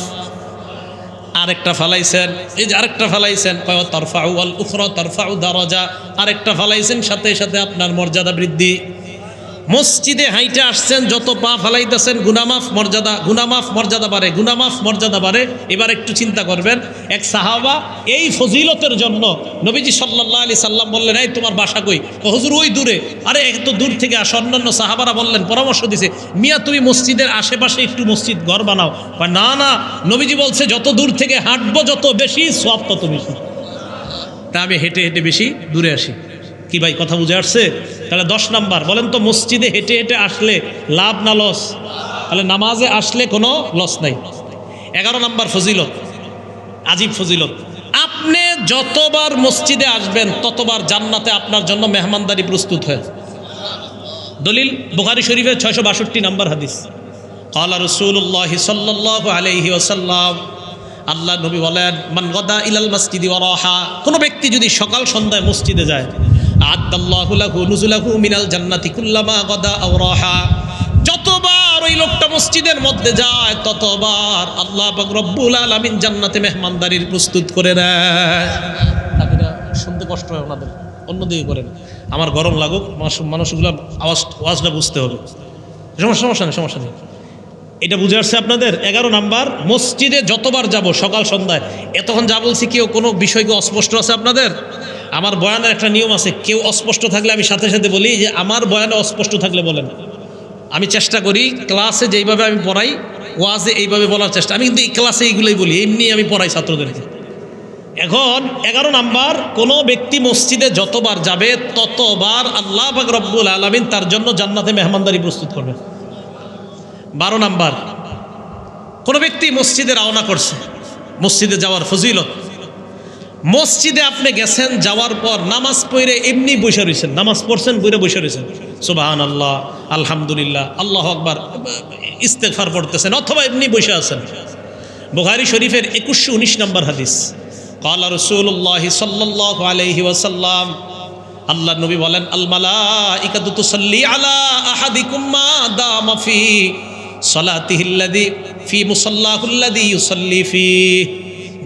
আরেকটা ফালাইছেন, এই যে আরেকটা ফালাইছেন, কয় তারফাউ আল উখরা তারফাউ দারাজা, আরেকটা ফালাইছেন, সাথে সাথে আপনার মর্যাদা বৃদ্ধি। মসজিদে হাইটে আসছেন, যত পা ফালাইতেছেন গুনামাফ মর্যাদা, গুনামাফ মর্যাদা বাড়ে, গুনামাফ মর্যাদা বাড়ে। এবার একটু চিন্তা করবেন, এক সাহাবা এই ফজিলতের জন্য নবীজি সাল্লাল্লাহু আলাইহি সাল্লাম বললেন, এই তোমার বাসা কই? হুজুর ওই দূরে। আরে এত দূর থেকে আসো। অন্যান্য সাহাবারা বললেন, পরামর্শ দিছে, মিয়া তুমি মসজিদের আশেপাশে একটু মসজিদ ঘর বানাও। না না, নবীজি বলছে যত দূর থেকে হাঁটবো যত বেশি সওয়াব তত বেশি। তা আমি হেঁটে হেঁটে বেশি দূরে আসি। কি ভাই কথা বুঝে আসছে? তাহলে 10 নাম্বার, বলেন তো মসজিদে হেঁটে হেঁটে আসলে লাভ না লস? তাহলে নামাজে আসলে কোনো লস নাই। 11 নাম্বার ফজিলত, আজীব ফজিলত, আপনি যতবার মসজিদে আসবেন ততবার জান্নাতে আপনার জন্য মেহমানদারি প্রস্তুত হয়। দলিল বুখারী শরীফের 662 নাম্বার হাদিস, ক্বালা রাসূলুল্লাহি সাল্লাল্লাহু আলাইহি ওয়াসাল্লাম, আল্লাহ নবী বলেন, মান গাদা ইলাল মসজিদি ওয়া রাহা, কোনো ব্যক্তি যদি সকাল সন্ধ্যায় মসজিদে যায়, আ'আদাল্লাহু লাহু নুজুলাহু মিনাল জান্নাতি কুল্লামা গাদা আও রাহা, যতবার ওই লোকটা মসজিদের মধ্যে যায় ততবার আল্লাহ পাক রব্বুল আলামিন জান্নাতে মেহমানদারির প্রস্তুত করে দেয়। আপনারা শুনতে কষ্ট হয় ওনাদের, অন্যদিকে করেন, আমার গরম লাগুক, মানুষগুলো আওয়াজটা বুঝতে হবে। সমস্যা নেই, এটা বুঝে আসছে আপনাদের? 11 নাম্বার, মসজিদে যতবার যাব সকাল সন্ধ্যায়, এতক্ষণ যা বলছি কেউ কোনো বিষয় কি অস্পষ্ট আছে আপনাদের? আমার বয়ানের একটা নিয়ম আছে, কেউ অস্পষ্ট থাকলে আমি সাথে সাথে বলি যে আমার বয়ানে অস্পষ্ট থাকলে বলেন। আমি চেষ্টা করি ক্লাসে যেইভাবে আমি পড়াই, ওয়াজে এইভাবে বলার চেষ্টা, আমি কিন্তু এই ক্লাসে এইগুলোই বলি, এমনি আমি পড়াই ছাত্রদেরকে। এখন 11 নাম্বার, কোনো ব্যক্তি মসজিদে যতবার যাবে ততবার আল্লাহ পাক রব্বুল আলামিন তার জন্য জান্নাতে মেহমানদারি প্রস্তুত করবে। 12 নাম্বার, কোনো ব্যক্তি মসজিদে রওনা করছে, মসজিদে যাওয়ার ফজিলত, মসজিদে আপনি গেছেন, যাওয়ার পর নামাজ পড়ে এমনি বসে রয়েছেন, নামাজ পড়ছেন বইরে বসে রয়েছেন, সুবহানাল্লাহ আলহামদুলিল্লাহ আল্লাহু আকবার ইস্তেগফার পড়তেছেন, অথবা এমনি বসে আছেন। বুখারী শরীফের 2119 নম্বর হাদিস, ক্বালা রাসূলুল্লাহি সাল্লাল্লাহু আলাইহি ওয়াসাল্লাম, আল্লাহ নবী বলেন, আল মালাইকাতু তুসাল্লি আলা আহাদিকুম মা দামা ফি সলাতিহিল্লাযী ফি মুসাল্লাহুল্লাযী ইউসাল্লি ফি।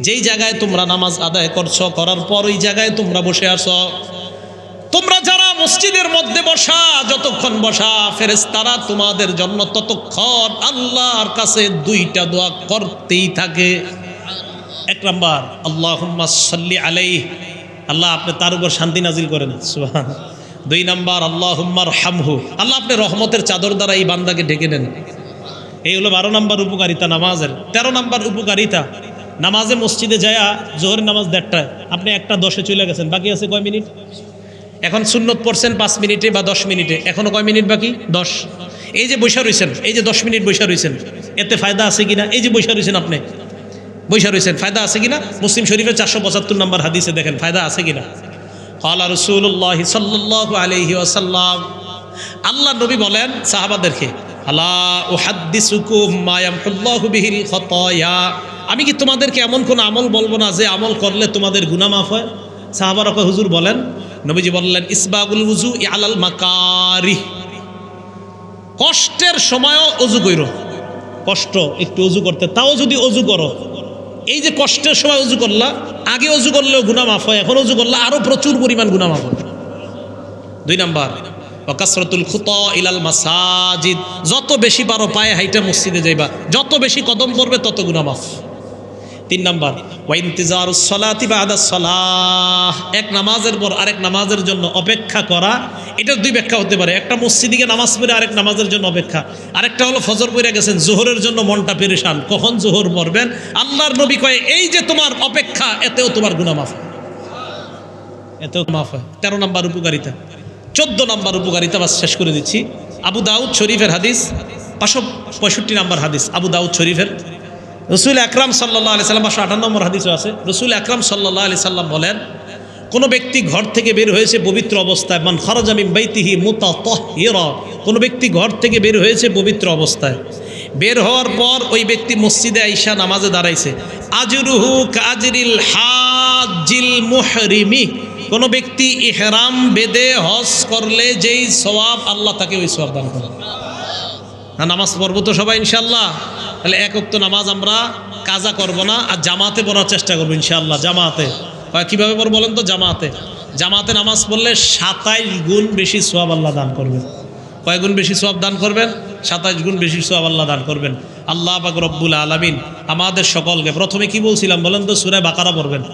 যেই জায়গায় তোমরা নামাজ আদায় করছো, করার পর ওই জায়গায় তোমরা বসে আসো। তোমরা যারা মসজিদের মধ্যে বসা, যতক্ষণ বসা, ফেরেশতারা তোমাদের জন্য ততক্ষণ আল্লাহর কাছে দুইটা দোয়া করতেই থাকে। এক নাম্বার, আল্লাহুম্মা সাল্লি আলাইহি, আল্লাহ আপনি তার উপর শান্তি নাজিল করেন, সুবহানাল্লাহ। দুই নাম্বার, আল্লাহুম্মা আরহামহু, আল্লাহ আপনি রহমতের চাদর দ্বারা এই বান্দাকে ঢেকে নেন। এই হলো 12 নম্বর উপকারিতা নামাজের। 13 নম্বর উপকারিতা, নামাজে মসজিদে যায়া জোহরের নামাজ 1:30, আপনি 1:10 চলে গেছেন, বাকি আছে কয় মিনিট? এখন সুন্নত পড়ছেন 5 মিনিটে বা 10 মিনিটে, এখনো কয় মিনিট বাকি? 10। এই যে বৈশা রয়েছেন, এই যে 10 মিনিট বৈশা রয়েছেন, এতে ফায়দা আছে কিনা? এই যে বৈশা রয়েছেন, আপনি বৈশা রয়েছেন, ফায়দা আছে কিনা? মুসলিম শরীফের 475 নম্বর হাদিসে দেখেন ফায়দা আছে কিনা। ক্বালা রাসূলুল্লাহ সাল্লাল্লাহু আলাইহি ওয়াসাল্লাম, আল্লাহ নবী বলেন সাহাবাদেরকে, আলা উহাদ্দিসুকুম মা ইয়ামহুল্লাহু বিহিল খাতায়া, আমি কি তোমাদেরকে এমন কোন আমল বলবো না যে আমল করলে তোমাদের গুনাহ মাফ হয়? সাহাবারা কয়, হুজুর বলেন। নবীজি বললেন, ইসবাগুল ওযু আলাল মাকারিহ, কষ্টের সময়ও ওযু কইরো। কষ্ট একটু ওযু করতে, তাও যদি ওযু করো, এই যে কষ্টের সময় ওযু করলা, আগে ওযু করলেও গুনাহ মাফ হয়, এখন ওযু করলে আরো প্রচুর পরিমাণ গুনাহ মাফ হয়। 2 নাম্বার, ওয়াকাসরাতুল খুতা ইলাল মাসাজিদ, যত বেশি পারো পায়ে হাইটা মসজিদে যাইবা, যত বেশি কদম পড়বে তত গুনাহ মাফ। 3 নাম্বার, ওয়া ইন্তিজারুস সালাতি বাদাস সালাহ, এক নামাজের পর আরেক নামাজের জন্য অপেক্ষা করা। এটার 2 ব্যাখ্যা হতে পারে, একটা মসজিদে নামাজ পড়ে আরেক নামাজের জন্য অপেক্ষা, আরেকটা হলো ফজর পড়ে গেছেন, জোহরের জন্য মনটা পেরেশান, কখন জোহর পড়বেন। আল্লাহর নবী কয়, এই যে তোমার অপেক্ষা, এতেও তোমার গুনাহ মাফ হয়, এতেও মাফ হয়। 13 নাম্বার উপকারিতা। 14 নাম্বার উপকারিতা, বাস শেষ করে দিচ্ছি। আবু দাউদ শরীফের হাদিস, 565 নাম্বার হাদিস, আবু দাউদ শরীফের। রসুল আকরাম সাল্লাল্লাহু আলাইহি সাল্লাম, 558 নম্বর হাদিসও আছে। রসুল আকরাম সাল্লাল্লাহু আলাইহি সাল্লাম বলেন, কোনো ব্যক্তি ঘর থেকে বের হয়েছে পবিত্র অবস্থায়, মান খারাজা মিন বাইতিহি মুতাতাহহিরা, কোনো ব্যক্তি ঘর থেকে বের হয়েছে পবিত্র অবস্থায়, বের হওয়ার পর ওই ব্যক্তি মসজিদে আইসা নামাজে দাঁড়াইছে, আজরুহু কাজরিল হাজিল মুহরিমি, কোনো ব্যক্তি ইহরাম বেদে হজ করলে যেই সওয়াব, আল্লাহ তাকে ওই সওয়াব দান করেন। না, নামাজ পড়বো তো সবাই ইনশাআল্লাহ। তাহলে এক ওয়াক্ত নামাজ আমরা কাজা করব না, আর জামাতে পড়ার চেষ্টা করবো ইনশাআল্লাহ। জামাতে কীভাবে পড়বো বলেন তো? জামাতে নামাজ পড়লে 27 গুণ বেশি সওয়াব আল্লাহ দান করবেন। কয় গুণ বেশি সওয়াব দান করবেন? 27 গুণ বেশি সওয়াব আল্লাহ দান করবেন। আল্লাহ পাক রব্বুল আলামিন আমাদের সকলকে, প্রথমে কি বলছিলাম বলেন তো? সূরা বাকারা পড়বেন।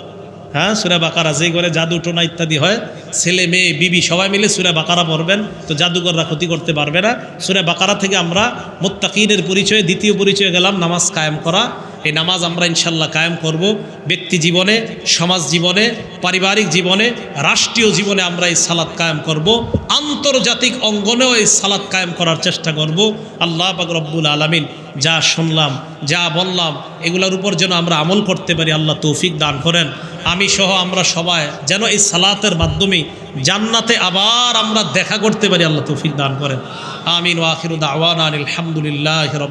হ্যাঁ, সূরা বাকারা, যেই ঘরে জাদু টোনা ইত্যাদি হয়, ছেলে মেয়ে বিবি সবাই মিলে সূরা বাকারা পড়বেন, তো জাদুকররা ক্ষতি করতে পারবে না। সূরা বাকারা থেকে আমরা মুত্তাকিনের পরিচয়, দ্বিতীয় পরিচয় গেলাম নামাজ কায়েম করা। এই নামাজ আমরা ইনশাল্লাহ কায়েম করব। ব্যক্তি জীবনে, সমাজ জীবনে, পারিবারিক জীবনে, রাষ্ট্রীয় জীবনে আমরা এই সালাত কায়েম করব। আন্তর্জাতিক অঙ্গনেও এই সালাত কায়েম করার চেষ্টা করব। আল্লাহ পাক রব্বুল আলামিন যা শুনলাম, যা বললাম, এগুলোর উপর যেন আমরা আমল করতে পারি, আল্লাহ তৌফিক দান করেন। আমি সহ আমরা সবাই যেন এই সালাতের মাধ্যমে জান্নাতে আবার আমরা দেখা করতে পারি, আল্লাহ তৌফিক দান করেন। আমিন। ওয়া আখিরু দাওয়ানা আলহামদুলিল্লাহি রাব্বিল